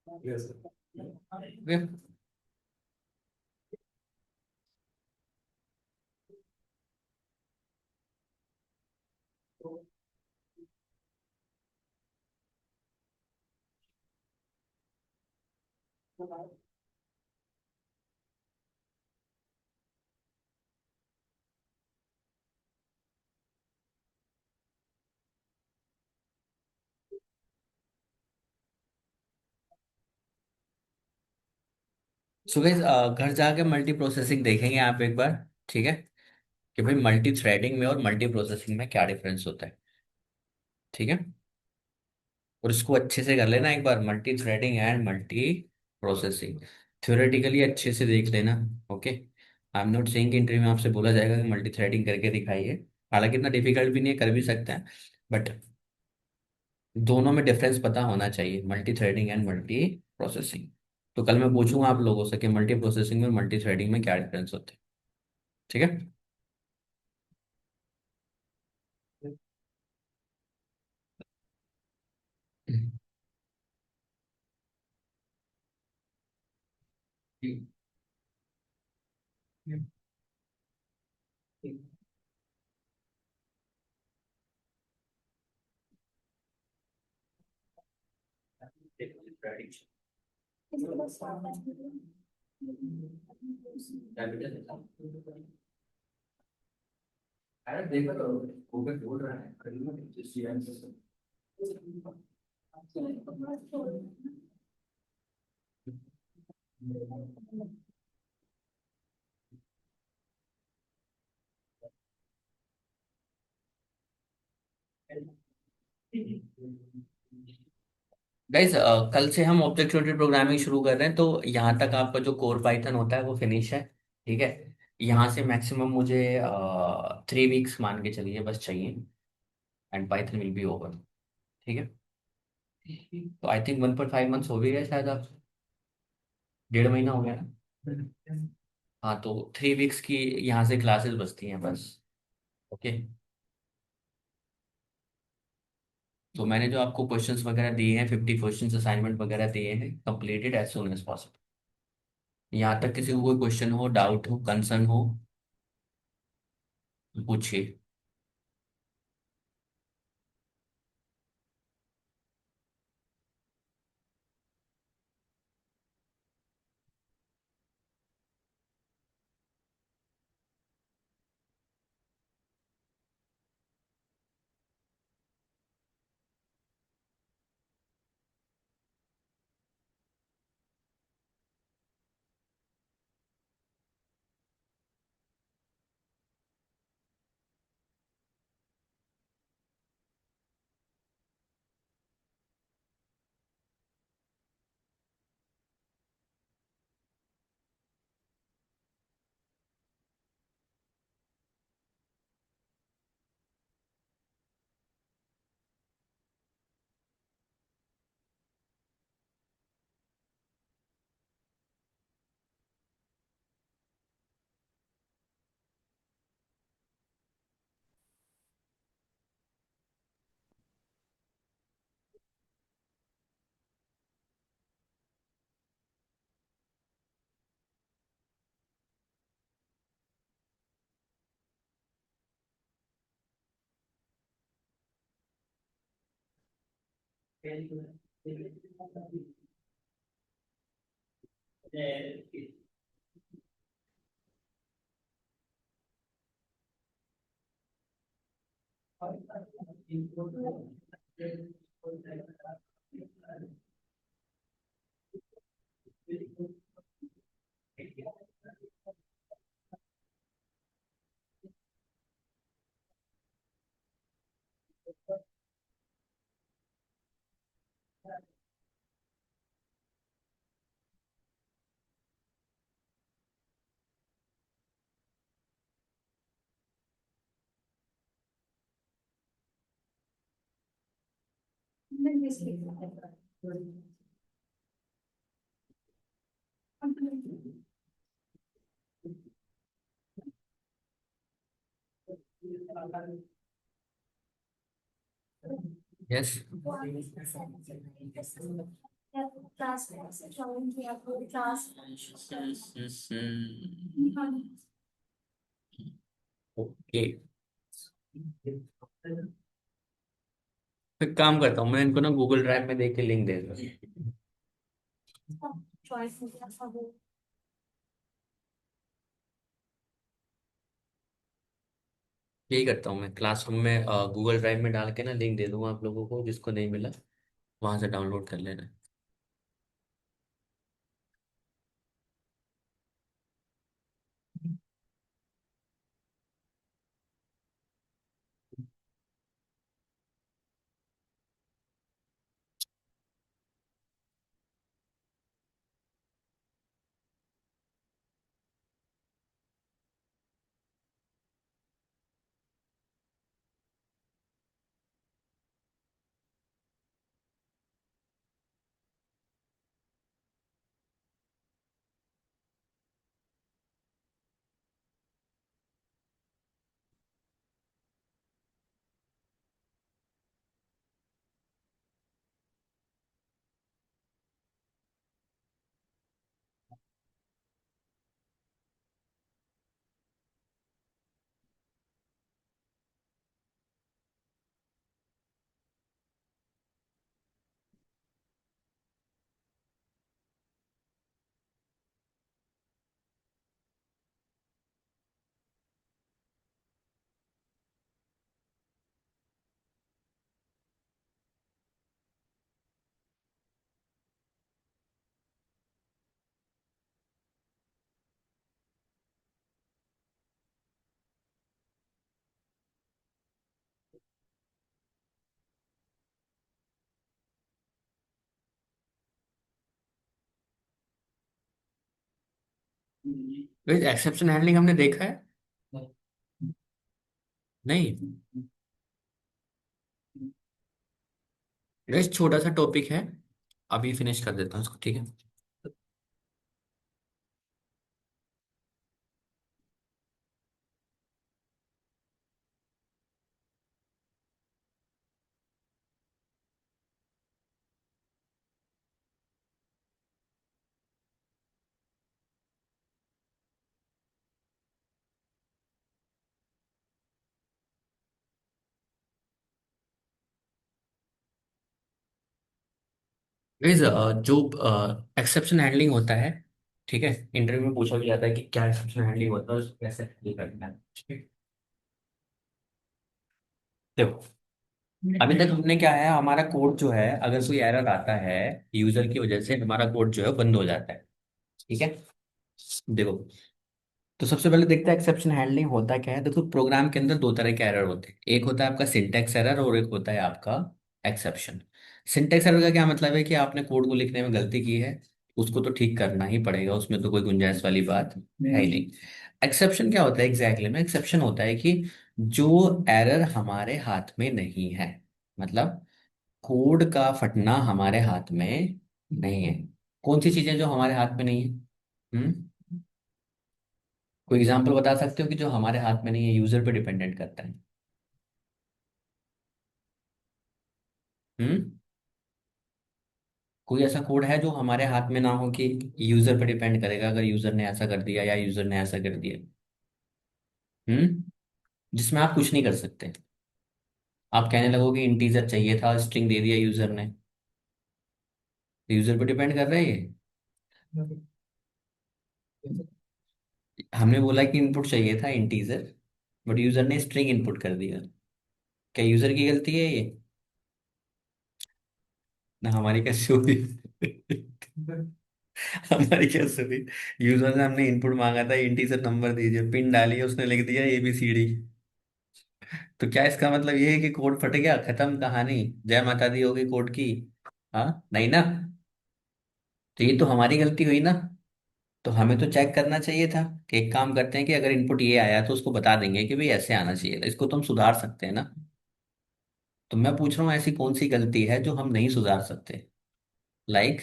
Speaker 2: Yes, sir.
Speaker 1: Okay. So guys, घर जाके मल्टी प्रोसेसिंग देखेंगे आप एक बार, ठीक है, कि भाई मल्टी थ्रेडिंग में और मल्टी प्रोसेसिंग में क्या डिफरेंस होता है। ठीक है। और इसको अच्छे से कर लेना एक बार, multithreading and multiprocessing theoretically अच्छे से देख लेना। Okay. I am not saying कि इंटरव्यू में आपसे बोला जाएगा कि मल्टी थ्रेडिंग करके दिखाइए। हालांकि इतना डिफिकल्ट भी नहीं है, कर भी सकते हैं, बट दोनों में डिफरेंस पता होना चाहिए, multi threading and multi processing. तो कल मैं पूछूंगा आप लोगों से कि मल्टी प्रोसेसिंग में मल्टी थ्रेडिंग में क्या डिफरेंस होते हैं। ठीक है। अरे देखो तो गूगल ढूंढ रहा है, कहीं ना कहीं। गाइस, कल से हम ऑब्जेक्ट ओरिएंटेड प्रोग्रामिंग शुरू कर रहे हैं, तो यहाँ तक आपका जो कोर पाइथन होता है वो फिनिश है। ठीक है। यहाँ से मैक्सिमम मुझे 3 वीक्स मान के चलिए बस चाहिए, and Python will be over. ठीक है। तो आई थिंक 1.5 मंथ्स हो भी गए शायद, आप 1.5 महीना हो गया ना। हाँ, तो 3 वीक्स की यहाँ से क्लासेस बचती हैं बस। ओके। तो मैंने जो आपको क्वेश्चंस वगैरह दिए हैं, 50 क्वेश्चंस असाइनमेंट वगैरह दिए हैं, completed as soon as possible. यहाँ तक किसी को कोई क्वेश्चन हो, डाउट हो, कंसर्न हो, तो पूछिए। यस।
Speaker 2: क्लास में से ज्वाइन किया तो क्लास।
Speaker 1: ओके, फिर काम करता हूँ मैं, इनको ना गूगल ड्राइव में देख के लिंक दे दूँ।
Speaker 2: चॉइस हो गया सब।
Speaker 1: यही करता हूँ मैं, क्लासरूम में गूगल ड्राइव में डाल के ना लिंक दे दूंगा आप लोगों को, जिसको नहीं मिला वहां से डाउनलोड कर लेना। वैसे एक्सेप्शन हैंडलिंग हमने देखा है? नहीं। वैसे छोटा सा टॉपिक है, अभी फिनिश कर देता हूँ इसको, ठीक है। गाइस, जो एक्सेप्शन हैंडलिंग होता है, ठीक है, इंटरव्यू में पूछा भी जाता है कि क्या एक्सेप्शन हैंडलिंग होता है, उसको कैसे हैंडल करना है, ठीक है। देखो, अभी तक हमने क्या है, हमारा कोड जो है, अगर कोई एरर आता है यूजर की वजह से, हमारा कोड जो है बंद हो जाता है, ठीक है। देखो, तो सबसे पहले देखते हैं एक्सेप्शन हैंडलिंग होता क्या है। देखो, प्रोग्राम के अंदर दो तरह के एरर होते हैं, एक होता है आपका सिंटैक्स एरर और एक होता है आपका एक्सेप्शन। सिंटैक्स एरर का क्या मतलब है कि आपने कोड को लिखने में गलती की है, उसको तो ठीक करना ही पड़ेगा, उसमें तो कोई गुंजाइश वाली बात है ही नहीं। एक्सेप्शन क्या होता है एग्जैक्टली में? एक्सेप्शन होता है कि जो एरर हमारे हाथ में नहीं है, मतलब कोड का फटना हमारे हाथ में नहीं है। कौन सी चीजें जो हमारे हाथ में नहीं है? हम्म, कोई एग्जांपल बता सकते हो कि जो हमारे हाथ में नहीं है, यूजर पे डिपेंडेंट करता है? हम्म, कोई ऐसा कोड है जो हमारे हाथ में ना हो कि यूजर पे डिपेंड करेगा, अगर यूजर ने ऐसा कर दिया या यूजर ने ऐसा कर दिया? हम्म, जिसमें आप कुछ नहीं कर सकते। आप कहने लगोगे इंटीजर चाहिए था, स्ट्रिंग दे दिया यूजर ने, तो यूजर पे डिपेंड कर रहा है ये? हमने बोला कि इनपुट चाहिए था इंटीजर, बट यूजर ने स्ट्रिंग इनपुट कर दिया। क्या यूजर की गलती है ये? ना हमारी कैसे हुई? हमारी कैसे हुई? यूजर ने, हमने इनपुट मांगा था इंटीजर नंबर दीजिए, पिन डाली, उसने लिख दिया ABCD। तो क्या इसका मतलब ये है कि कोड फट गया, खत्म कहानी, जय माता दी होगी कोड की? हाँ, नहीं ना। तो ये तो हमारी गलती हुई ना। तो हमें तो चेक करना चाहिए था कि एक काम करते हैं कि अगर इनपुट ये आया तो उसको बता देंगे कि भाई ऐसे आना चाहिए था, इसको तो हम सुधार सकते हैं ना। तो मैं पूछ रहा हूँ ऐसी कौन सी गलती है जो हम नहीं सुधार सकते? लाइक,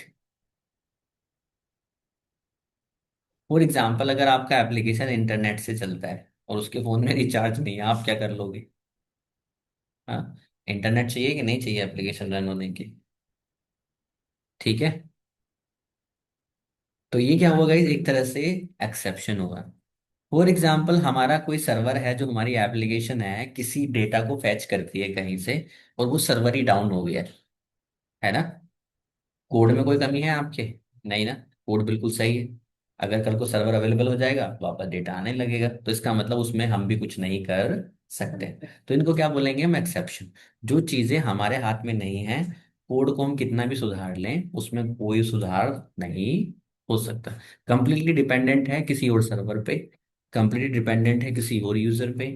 Speaker 1: फॉर एग्जाम्पल, अगर आपका एप्लीकेशन इंटरनेट से चलता है और उसके फोन में रिचार्ज नहीं है, आप क्या कर लोगे? हाँ, इंटरनेट चाहिए कि नहीं चाहिए एप्लीकेशन रन होने के? ठीक है। तो ये क्या हुआ गाइस, एक तरह से एक्सेप्शन हुआ। फॉर एग्जाम्पल, हमारा कोई सर्वर है, जो हमारी एप्लीकेशन है किसी डेटा को फैच करती है कहीं से, और वो सर्वर ही डाउन हो गया है ना। कोड में कोई कमी है आपके? नहीं ना, कोड बिल्कुल सही है। अगर कल को सर्वर अवेलेबल हो जाएगा, वापस डेटा आने लगेगा, तो इसका मतलब उसमें हम भी कुछ नहीं कर सकते। तो इनको क्या बोलेंगे हम, एक्सेप्शन। जो चीजें हमारे हाथ में नहीं है, कोड को हम कितना भी सुधार लें, उसमें कोई सुधार नहीं हो सकता। कंप्लीटली डिपेंडेंट है किसी और सर्वर पे, कंप्लीटली डिपेंडेंट है किसी और यूजर पे,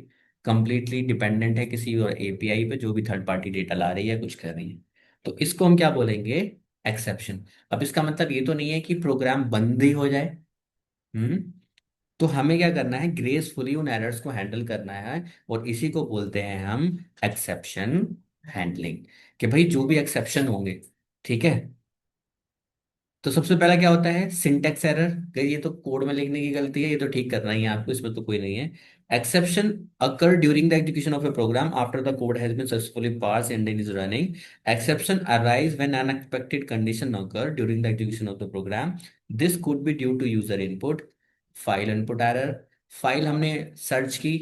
Speaker 1: कंप्लीटली डिपेंडेंट है किसी और एपीआई पे, जो भी थर्ड पार्टी डेटा ला रही है, कुछ कर रही है। तो इसको हम क्या बोलेंगे, एक्सेप्शन। अब इसका मतलब ये तो नहीं है कि प्रोग्राम बंद ही हो जाए। हम्म। तो हमें क्या करना है, ग्रेसफुली उन एरर्स को हैंडल करना है, और इसी को बोलते हैं हम एक्सेप्शन हैंडलिंग। कि भाई जो भी एक्सेप्शन होंगे, ठीक है। तो सबसे पहला क्या होता है, सिंटेक्स एरर। ये तो कोड में लिखने की गलती है, ये तो ठीक करना ही है आपको, इसमें तो कोई नहीं है। Exception occur during the execution of a program after the code has been successfully parse and is running. Exception arise when unexpected condition occur during the execution of the program. This could be due to user input, file input error. File हमने सर्च की,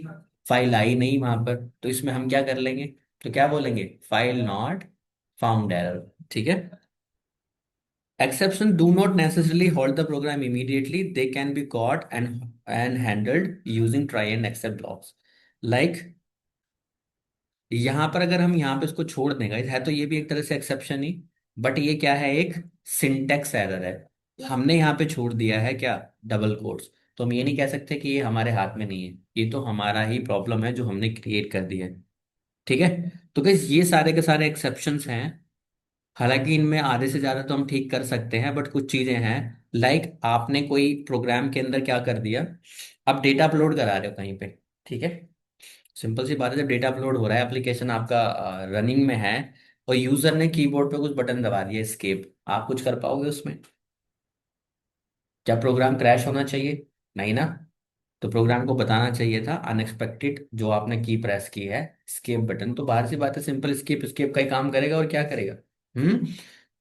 Speaker 1: file आई नहीं वहां पर, तो इसमें हम क्या कर लेंगे, तो क्या बोलेंगे, फाइल नॉट फाउंड एरर। ठीक है। Exceptions do not necessarily halt the program immediately. They can be caught and handled using try and except blocks. Like यहाँ पर अगर हम यहाँ पे इसको छोड़ देंगे, है तो ये भी एक तरह से एक्सेप्शन ही, बट ये क्या है, एक सिंटेक्स एरर है। हमने यहाँ पे छोड़ दिया है क्या, डबल कोट्स। तो हम ये नहीं कह सकते कि ये हमारे हाथ में नहीं है, ये तो हमारा ही प्रॉब्लम है जो हमने क्रिएट कर दिया है। ठीक है। तो गाइस ये सारे के सारे एक्सेप्शंस हैं। हालांकि इनमें आधे से ज्यादा तो हम ठीक कर सकते हैं, बट कुछ चीजें हैं। लाइक आपने कोई प्रोग्राम के अंदर क्या कर दिया, आप डेटा अपलोड करा रहे हो कहीं पे, ठीक है। सिंपल सी बात है, जब डेटा अपलोड हो रहा है, एप्लीकेशन आपका रनिंग में है, और यूजर ने कीबोर्ड पे कुछ बटन दबा दिया, एस्केप, आप कुछ कर पाओगे उसमें? क्या प्रोग्राम क्रैश होना चाहिए? नहीं ना। तो प्रोग्राम को बताना चाहिए था अनएक्सपेक्टेड, जो आपने की प्रेस की है, स्केप बटन, तो बाहर सी बात है, सिंपल स्केप स्केप का ही काम करेगा, और क्या करेगा। हम्म।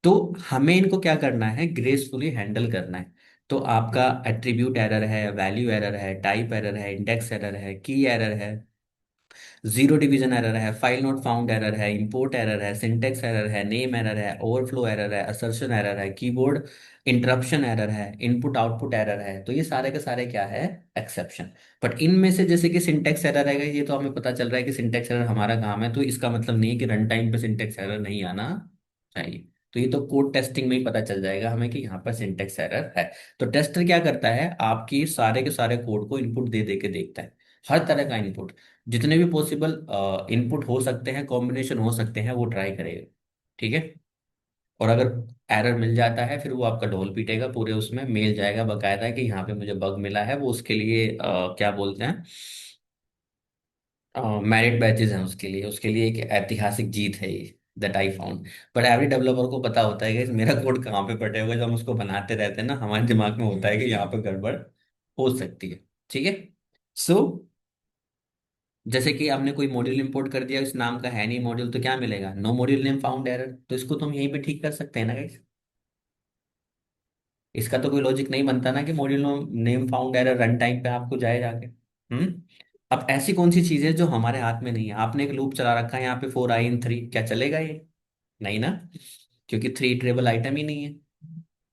Speaker 1: तो हमें इनको क्या करना है, ग्रेसफुली हैंडल करना है। तो आपका एट्रीब्यूट एरर है, वैल्यू एरर है, टाइप एरर है, इंडेक्स एरर है, की एरर है, जीरो डिवीजन एरर है, फाइल नॉट फाउंड एरर है, इंपोर्ट एरर है, सिंटेक्स एरर है, नेम एरर है, ओवरफ्लो एरर है, असर्शन एरर है, कीबोर्ड इंटरप्शन एरर है, इनपुट आउटपुट एरर है। तो ये सारे के सारे क्या है, एक्सेप्शन। बट इनमें से जैसे कि सिंटेक्स एरर है, ये तो हमें पता चल रहा है कि सिंटेक्स एरर हमारा काम है, तो इसका मतलब नहीं है कि रन टाइम पे सिंटेक्स एरर नहीं आना चाहिए। तो ये तो कोड टेस्टिंग में ही पता चल जाएगा हमें कि यहाँ पर सिंटेक्स एरर है। तो टेस्टर क्या करता है, आपकी सारे के सारे कोड को इनपुट दे दे के देखता है, हर तरह का इनपुट, जितने भी पॉसिबल इनपुट हो सकते हैं, कॉम्बिनेशन हो सकते हैं, वो ट्राई करेगा। ठीक है। और अगर एरर मिल जाता है, फिर वो आपका ढोल पीटेगा, पूरे उसमें मेल जाएगा बकायदा कि यहाँ पे मुझे बग मिला है, वो उसके लिए क्या बोलते हैं, मेरिट बैचेस हैं उसके लिए, उसके लिए एक ऐतिहासिक जीत है ये, that I found. But every developer को पता होता है कि मेरा कोड कहाँ पे फटे होगा, जब हम उसको बनाते रहते हैं ना, हमारे दिमाग में होता है कि यहाँ पे गड़बड़ हो सकती है। ठीक है। सो जैसे कि आपने कोई मॉड्यूल इंपोर्ट कर दिया, इस नाम का है नहीं मॉड्यूल, तो क्या मिलेगा, no module name found error. तो इसको तो हम यहीं पे ठीक कर सकते हैं ना गाइस। इसका तो कोई लॉजिक नहीं बनता ना कि module name found error run time पे आपको जाए जाके। हम्म। अब ऐसी कौन सी चीज है जो हमारे हाथ में नहीं है, आपने एक लूप चला रखा है यहाँ पे 4 i in 3, क्या चलेगा ये? नहीं ना, क्योंकि 3 ट्रेबल आइटम ही नहीं है।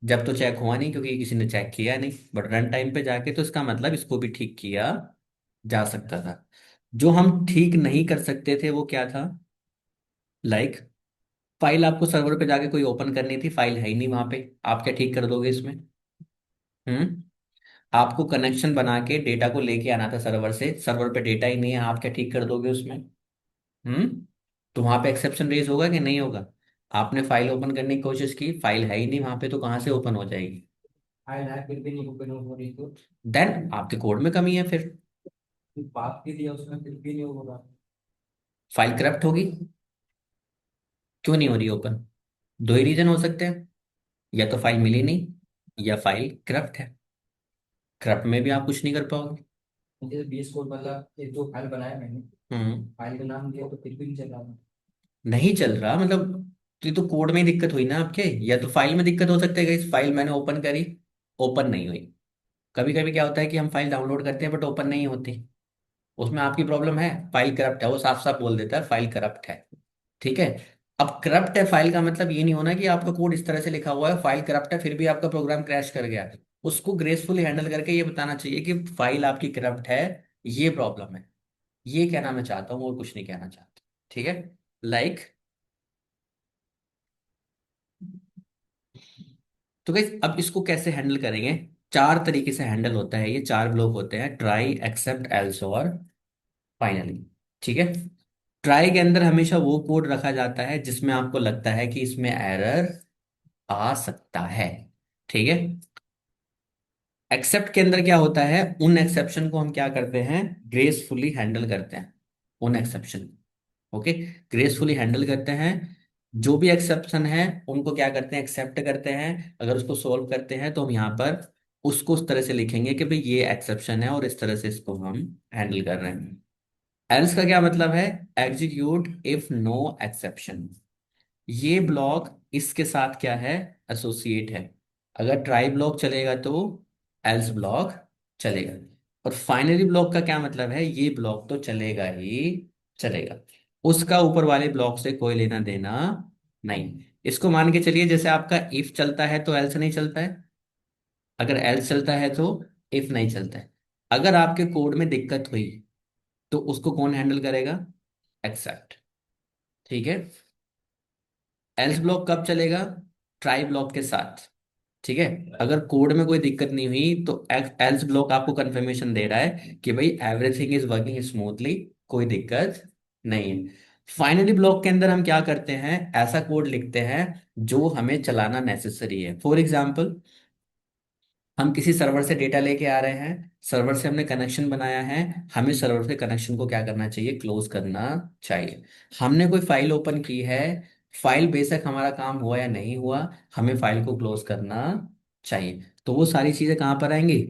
Speaker 1: जब तो चेक हुआ नहीं, क्योंकि किसी ने चेक किया नहीं, बट रन टाइम पे जाके तो इसका मतलब इसको भी ठीक किया जा सकता था। जो हम ठीक नहीं कर सकते थे वो क्या था, लाइक फाइल आपको सर्वर पे जाके कोई ओपन करनी थी, फाइल है ही नहीं वहां पे, आप क्या ठीक कर दोगे इसमें? हम्म। आपको कनेक्शन बना के डेटा को लेके आना था सर्वर से, सर्वर पे डेटा ही नहीं है, आप क्या ठीक कर दोगे उसमें? हम्म। तो वहां पे एक्सेप्शन रेज होगा कि नहीं होगा? आपने फाइल ओपन करने की कोशिश की, फाइल है ही नहीं वहां पे, तो कहाँ से ओपन हो जाएगी?
Speaker 2: फाइल है फिर भी नहीं ओपन हो रही तो
Speaker 1: देन आपके कोड में कमी है फिर।
Speaker 2: बात की दिया उसमें फिर भी नहीं होगा।
Speaker 1: फाइल करप्ट होगी। क्यों नहीं हो रही ओपन? दो ही रीजन हो सकते हैं, या तो फाइल मिली नहीं, या फाइल करप्ट है। करप्ट में भी आप कुछ नहीं कर पाओगे।
Speaker 2: जैसे बीएस कोड वाला एक जो फाइल बनाया मैंने,
Speaker 1: हम्म।
Speaker 2: फाइल का नाम दिया तो फिर भी नहीं चल रहा था।
Speaker 1: नहीं चल रहा मतलब, तो ये तो कोड में ही दिक्कत हुई ना आपके, या तो फाइल में दिक्कत हो सकती है, इस फाइल मैंने ओपन करी, ओपन नहीं हुई। कभी कभी क्या होता है कि हम फाइल डाउनलोड करते हैं बट ओपन नहीं होती, उसमें आपकी प्रॉब्लम है, फाइल करप्ट है, वो साफ साफ बोल देता है फाइल करप्ट है। ठीक है। अब करप्ट है फाइल का मतलब ये नहीं होना कि आपका कोड इस तरह से लिखा हुआ है फाइल करप्ट है फिर भी आपका प्रोग्राम क्रैश कर गया। उसको ग्रेसफुली हैंडल करके ये बताना चाहिए कि फाइल आपकी करप्ट है, ये प्रॉब्लम है। ये कहना मैं चाहता हूँ और कुछ नहीं कहना चाहता। ठीक है। लाइक, तो गाइस अब इसको कैसे हैंडल करेंगे? चार तरीके से हैंडल होता है, ये चार ब्लॉक होते हैं, ट्राई, एक्सेप्ट, एल्स और फाइनली। ठीक है। ट्राई के अंदर हमेशा वो कोड रखा जाता है जिसमें आपको लगता है कि इसमें एरर आ सकता है। ठीक है। एक्सेप्ट के अंदर क्या होता है, उन एक्सेप्शन को हम क्या करते हैं, ग्रेसफुली हैंडल करते हैं, उन एक्सेप्शन। ओके। ग्रेसफुली हैंडल करते हैं। जो भी एक्सेप्शन है उनको क्या करते हैं, एक्सेप्ट करते हैं। अगर उसको सोल्व करते हैं तो हम यहाँ पर उसको उस तरह से लिखेंगे कि भाई ये एक्सेप्शन है और इस तरह से इसको हम हैंडल कर रहे हैं। एल्स का क्या मतलब है, एग्जीक्यूट इफ नो एक्सेप्शन। ये ब्लॉक इसके साथ क्या है, एसोसिएट है। अगर ट्राई ब्लॉक चलेगा तो एल्स ब्लॉक चलेगा। और फाइनली ब्लॉक का क्या मतलब है, ये ब्लॉक तो चलेगा ही चलेगा, उसका ऊपर वाले ब्लॉक से कोई लेना देना नहीं। इसको मान के चलिए जैसे आपका इफ चलता है तो एल्स नहीं चलता है, अगर एल्स चलता है तो इफ नहीं चलता है। अगर आपके कोड में दिक्कत हुई तो उसको कौन हैंडल करेगा, एक्सेप्ट। ठीक है। एल्स ब्लॉक कब चलेगा, ट्राई ब्लॉक के साथ। ठीक है। अगर कोड में कोई दिक्कत नहीं हुई तो एल्स ब्लॉक आपको कंफर्मेशन दे रहा है कि भाई एवरीथिंग इज वर्किंग स्मूथली, कोई दिक्कत नहीं है। फाइनली ब्लॉक के अंदर हम क्या करते हैं, ऐसा कोड लिखते हैं जो हमें चलाना नेसेसरी है। फॉर एग्जाम्पल, हम किसी सर्वर से डेटा लेके आ रहे हैं, सर्वर से हमने कनेक्शन बनाया है, हमें सर्वर से कनेक्शन को क्या करना चाहिए, क्लोज करना चाहिए। हमने कोई फाइल ओपन की है, फाइल बेशक हमारा काम हुआ या नहीं हुआ, हमें फाइल को क्लोज करना चाहिए। तो वो सारी चीजें कहाँ पर आएंगी,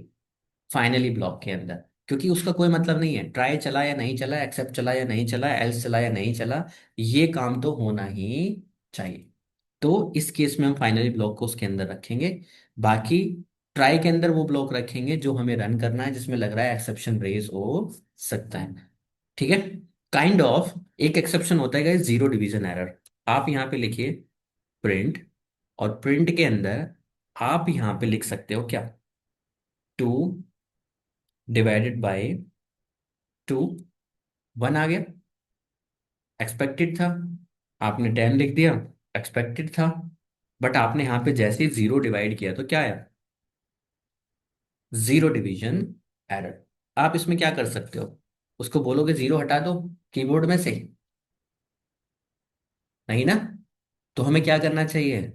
Speaker 1: फाइनली ब्लॉक के अंदर। क्योंकि उसका कोई मतलब नहीं है ट्राई चला या नहीं चला, एक्सेप्ट चला या नहीं चला, एल्स चला या नहीं चला, ये काम तो होना ही चाहिए। तो इस केस में हम फाइनली ब्लॉक को उसके अंदर रखेंगे। बाकी ट्राई के अंदर वो ब्लॉक रखेंगे जो हमें रन करना है, जिसमें लग रहा है एक्सेप्शन रेज हो सकता है। ठीक है। काइंड ऑफ एक एक्सेप्शन होता है जीरो डिवीजन एरर। आप यहाँ पे लिखिए प्रिंट, और प्रिंट के अंदर आप यहाँ पे लिख सकते हो क्या, 2 डिवाइडेड बाई 2। 1 आ गया, एक्सपेक्टेड था। आपने 10 लिख दिया, एक्सपेक्टेड था। बट आपने यहाँ पे जैसे ही जीरो डिवाइड किया तो क्या आया, जीरो डिवीजन एरर। आप इसमें क्या कर सकते हो, उसको बोलोगे जीरो हटा दो कीबोर्ड में से, नहीं ना। तो हमें क्या करना चाहिए,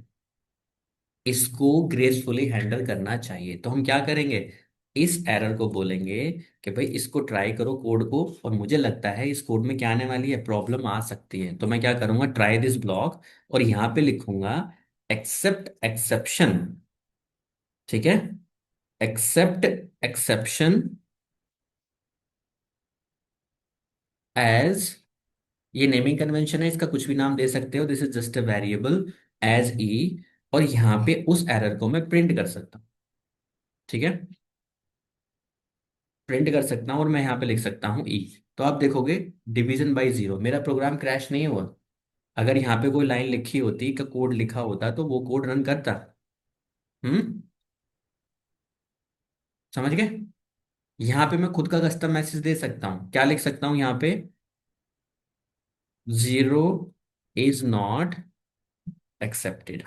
Speaker 1: इसको ग्रेसफुली हैंडल करना चाहिए। तो हम क्या करेंगे, इस एरर को बोलेंगे कि भाई इसको ट्राई करो कोड को, और मुझे लगता है इस कोड में क्या आने वाली है, प्रॉब्लम आ सकती है। तो मैं क्या करूंगा, ट्राई दिस ब्लॉक, और यहां पे लिखूंगा एक्सेप्ट एक्सेप्शन। ठीक है। एक्सेप्ट एक्सेप्शन एज, ये नेमिंग कन्वेंशन है, इसका कुछ भी नाम दे सकते हो, this is just a variable, as E. और यहाँ पे उस एरर को मैं प्रिंट कर सकता हूँ। ठीक है। प्रिंट कर सकता हूँ और मैं यहाँ पे लिख सकता हूँ ई। तो आप देखोगे डिवीजन बाय जीरो, मेरा प्रोग्राम क्रैश नहीं हुआ। अगर यहाँ पे कोई लाइन लिखी होती का कोड लिखा होता तो वो कोड रन करता। हम्म। समझ गए। यहाँ पे मैं खुद का कस्टम मैसेज दे सकता हूँ, क्या लिख सकता हूँ यहाँ पे, जीरो इज नॉट एक्सेप्टेड।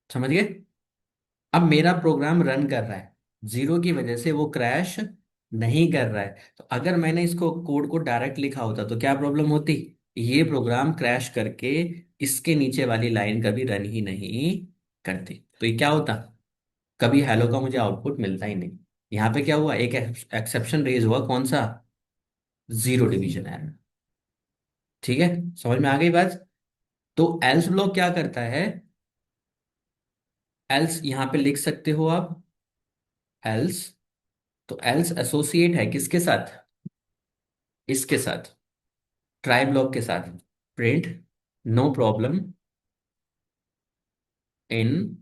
Speaker 1: समझ गए। अब मेरा प्रोग्राम रन कर रहा है, जीरो की वजह से वो क्रैश नहीं कर रहा है। तो अगर मैंने इसको कोड को डायरेक्ट लिखा होता तो क्या प्रॉब्लम होती, ये प्रोग्राम क्रैश करके इसके नीचे वाली लाइन कभी रन ही नहीं करती। तो ये क्या होता, कभी हेलो का मुझे आउटपुट मिलता ही नहीं। यहाँ पे क्या हुआ, एक एक्सेप्शन रेज हुआ, कौन सा, जीरो डिवीजन एरर। ठीक है। समझ में आ गई बात। तो एल्स ब्लॉक क्या करता है, एल्स यहाँ पे लिख सकते हो आप, एल्स, तो एल्स एसोसिएट है किसके साथ, इसके साथ, ट्राई ब्लॉक के साथ, print no problem in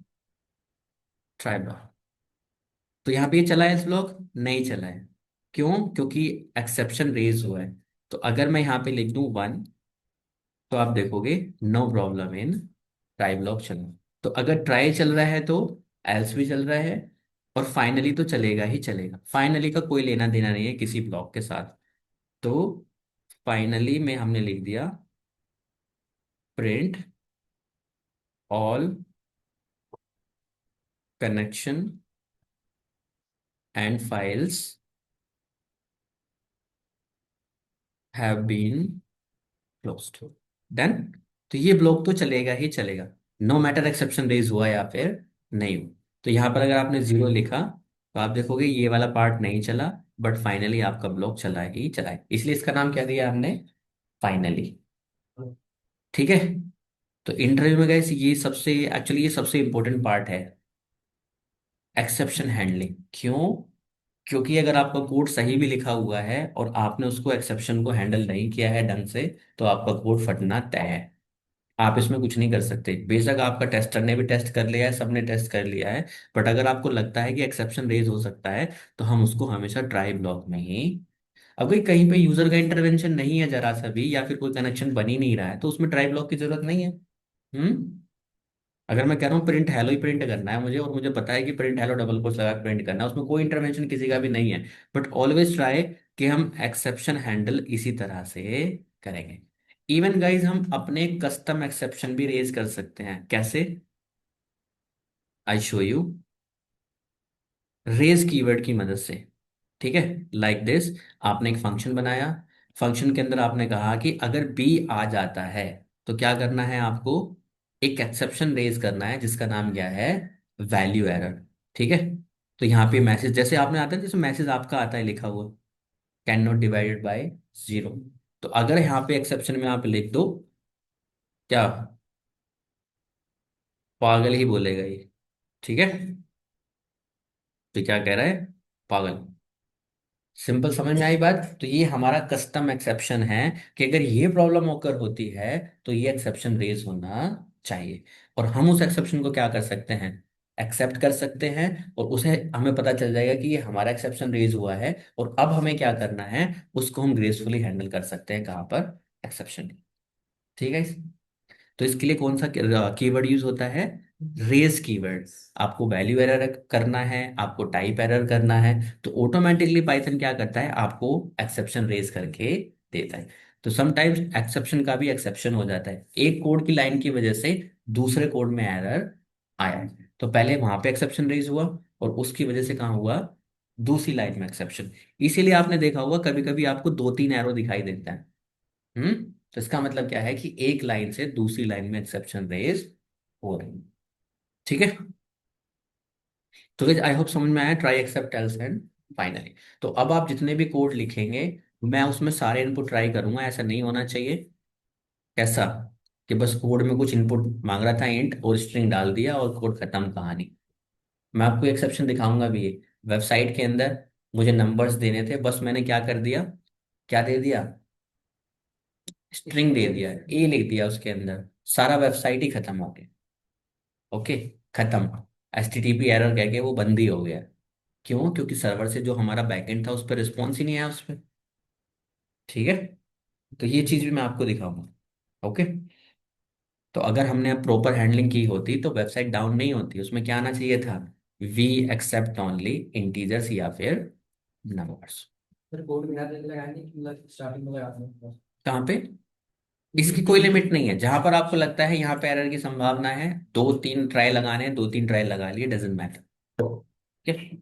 Speaker 1: try block. तो यहाँ पे ये चला है इस ब्लॉक, नहीं चला है। क्यों? क्योंकि एक्सेप्शन रेज हुआ है। तो अगर मैं यहाँ पे लिख दूं 1, तो आप देखोगे no problem in try block चला। तो अगर ट्राई चल रहा है तो एल्स भी चल रहा है, और फाइनली तो चलेगा ही चलेगा। फाइनली का कोई लेना देना नहीं है किसी ब्लॉक के साथ। तो फाइनली में हमने लिख दिया print all connection and files have been closed. Done. तो ये ब्लॉक तो चलेगा ही चलेगा, नो मैटर एक्सेप्शन रेज हुआ या फिर नहीं हुआ। तो यहाँ पर अगर आपने जीरो लिखा तो आप देखोगे ये वाला पार्ट नहीं चला, बट फाइनली आपका ब्लॉक चला ही चला है, इसलिए इसका नाम क्या दिया हमने, फाइनली। ठीक है। तो इंटरव्यू में गए ये सबसे, एक्चुअली ये सबसे इंपॉर्टेंट पार्ट है, एक्सेप्शन हैंडलिंग। क्यों? क्योंकि अगर आपका कोड सही भी लिखा हुआ है और आपने उसको एक्सेप्शन को हैंडल नहीं किया है ढंग से, तो आपका कोड फटना तय है। आप इसमें कुछ नहीं कर सकते, बेशक आपका टेस्टर ने भी टेस्ट कर लिया है, सबने टेस्ट कर लिया है, बट अगर आपको लगता है कि एक्सेप्शन रेज हो सकता है, तो हम उसको हमेशा ट्राई ब्लॉक में ही, अब कोई कहीं पे यूजर का इंटरवेंशन नहीं है जरा सा भी, या फिर कोई कनेक्शन बन ही नहीं रहा है, तो उसमें ट्राई ब्लॉक की जरूरत नहीं है। हम्म। अगर मैं कह रहा हूँ प्रिंट हेलो ही प्रिंट करना है मुझे, और मुझे पता है कि प्रिंट हेलो डबल कोट्स लगा प्रिंट करना है, उसमें कोई इंटरवेंशन किसी का भी नहीं है, बट ऑलवेज ट्राई कि हम एक्सेप्शन हैंडल इसी तरह से करेंगे। इवन गाइज हम अपने कस्टम एक्सेप्शन भी रेज कर सकते हैं। कैसे? I show you. Raise keyword की मदद से। ठीक है। लाइक दिस, आपने एक फंक्शन बनाया, फंक्शन के अंदर आपने कहा कि अगर बी आ जाता है तो क्या करना है आपको, एक एक्सेप्शन रेज करना है जिसका नाम क्या है, वैल्यू एरर। ठीक है। तो यहाँ पे मैसेज जैसे आपने आता है, जैसे मैसेज आपका आता है लिखा हुआ, can not divided by zero. तो अगर यहाँ पे एक्सेप्शन में आप लिख दो, क्या, पागल ही बोलेगा ये। ठीक है। तो क्या कह रहा है, पागल। सिंपल समझ में आई बात। तो ये हमारा कस्टम एक्सेप्शन है कि अगर ये प्रॉब्लम ओकर होती है तो ये एक्सेप्शन रेज होना चाहिए, और हम उस एक्सेप्शन को क्या कर सकते हैं, एक्सेप्ट कर सकते हैं, और उसे हमें पता चल जाएगा कि ये हमारा एक्सेप्शन रेज हुआ है, और अब हमें क्या करना है, उसको हम ग्रेसफुली हैंडल कर सकते हैं कहाँ पर, एक्सेप्शन। ठीक है। तो इसके लिए कौन सा कीवर्ड यूज होता है, रेज कीवर्ड। आपको वैल्यू एरर करना है, आपको टाइप एरर करना है, तो ऑटोमेटिकली पाइथन क्या करता है, आपको एक्सेप्शन रेज करके देता है। तो समटाइम्स एक्सेप्शन का भी एक्सेप्शन हो जाता है, एक कोड की लाइन की वजह से दूसरे कोड में एरर आया, तो पहले वहां पे एक्सेप्शन रेज हुआ, और उसकी वजह से कहाँ हुआ, दूसरी लाइन में एक्सेप्शन। इसीलिए आपने देखा होगा कभी कभी आपको दो तीन एरो दिखाई देता है। हम्म। तो इसका मतलब क्या है कि एक लाइन से दूसरी लाइन में एक्सेप्शन रेज हो रही है। ठीक है। तो आई होप समझ में आया, try except else and finally. तो अब आप जितने भी कोड लिखेंगे, मैं उसमें सारे इनपुट ट्राई करूंगा, ऐसा नहीं होना चाहिए। कैसा? कि बस कोड में कुछ इनपुट मांग रहा था इंट, और स्ट्रिंग डाल दिया और कोड खत्म कहानी। मैं आपको एक्सेप्शन दिखाऊंगा भी, ये वेबसाइट के अंदर मुझे नंबर्स देने थे, बस मैंने क्या कर दिया, क्या दे दिया, स्ट्रिंग दे दिया, ए लिख दिया उसके अंदर, सारा वेबसाइट ही खत्म हो गया। ओके, खत्म। HTTP एरर कह के वो बंद ही हो गया। क्यों? क्योंकि सर्वर से जो हमारा बैकएंड था उस पर रिस्पॉन्स ही नहीं आया उस पर। ठीक है। तो ये चीज भी मैं आपको दिखाऊंगा। ओके। तो अगर हमने प्रॉपर हैंडलिंग की होती तो वेबसाइट डाउन नहीं होती, उसमें क्या आना चाहिए था, वी एक्सेप्ट ओनली इंटीजर्स या फिर नंबर्स।
Speaker 2: फिर कोड मिला दे लगाएंगे कि मतलब स्टार्टिंग में लगा देंगे।
Speaker 1: कहाँ पे? इसकी कोई लिमिट नहीं है, जहां पर आपको लगता है यहाँ पे एरर की संभावना है, दो तीन ट्राई लगाने हैं, दो तीन ट्राई लगा लिए, डजेंट मैटर। ठीक है।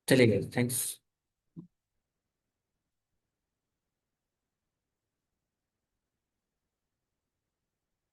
Speaker 1: चलिए, थैंक्स।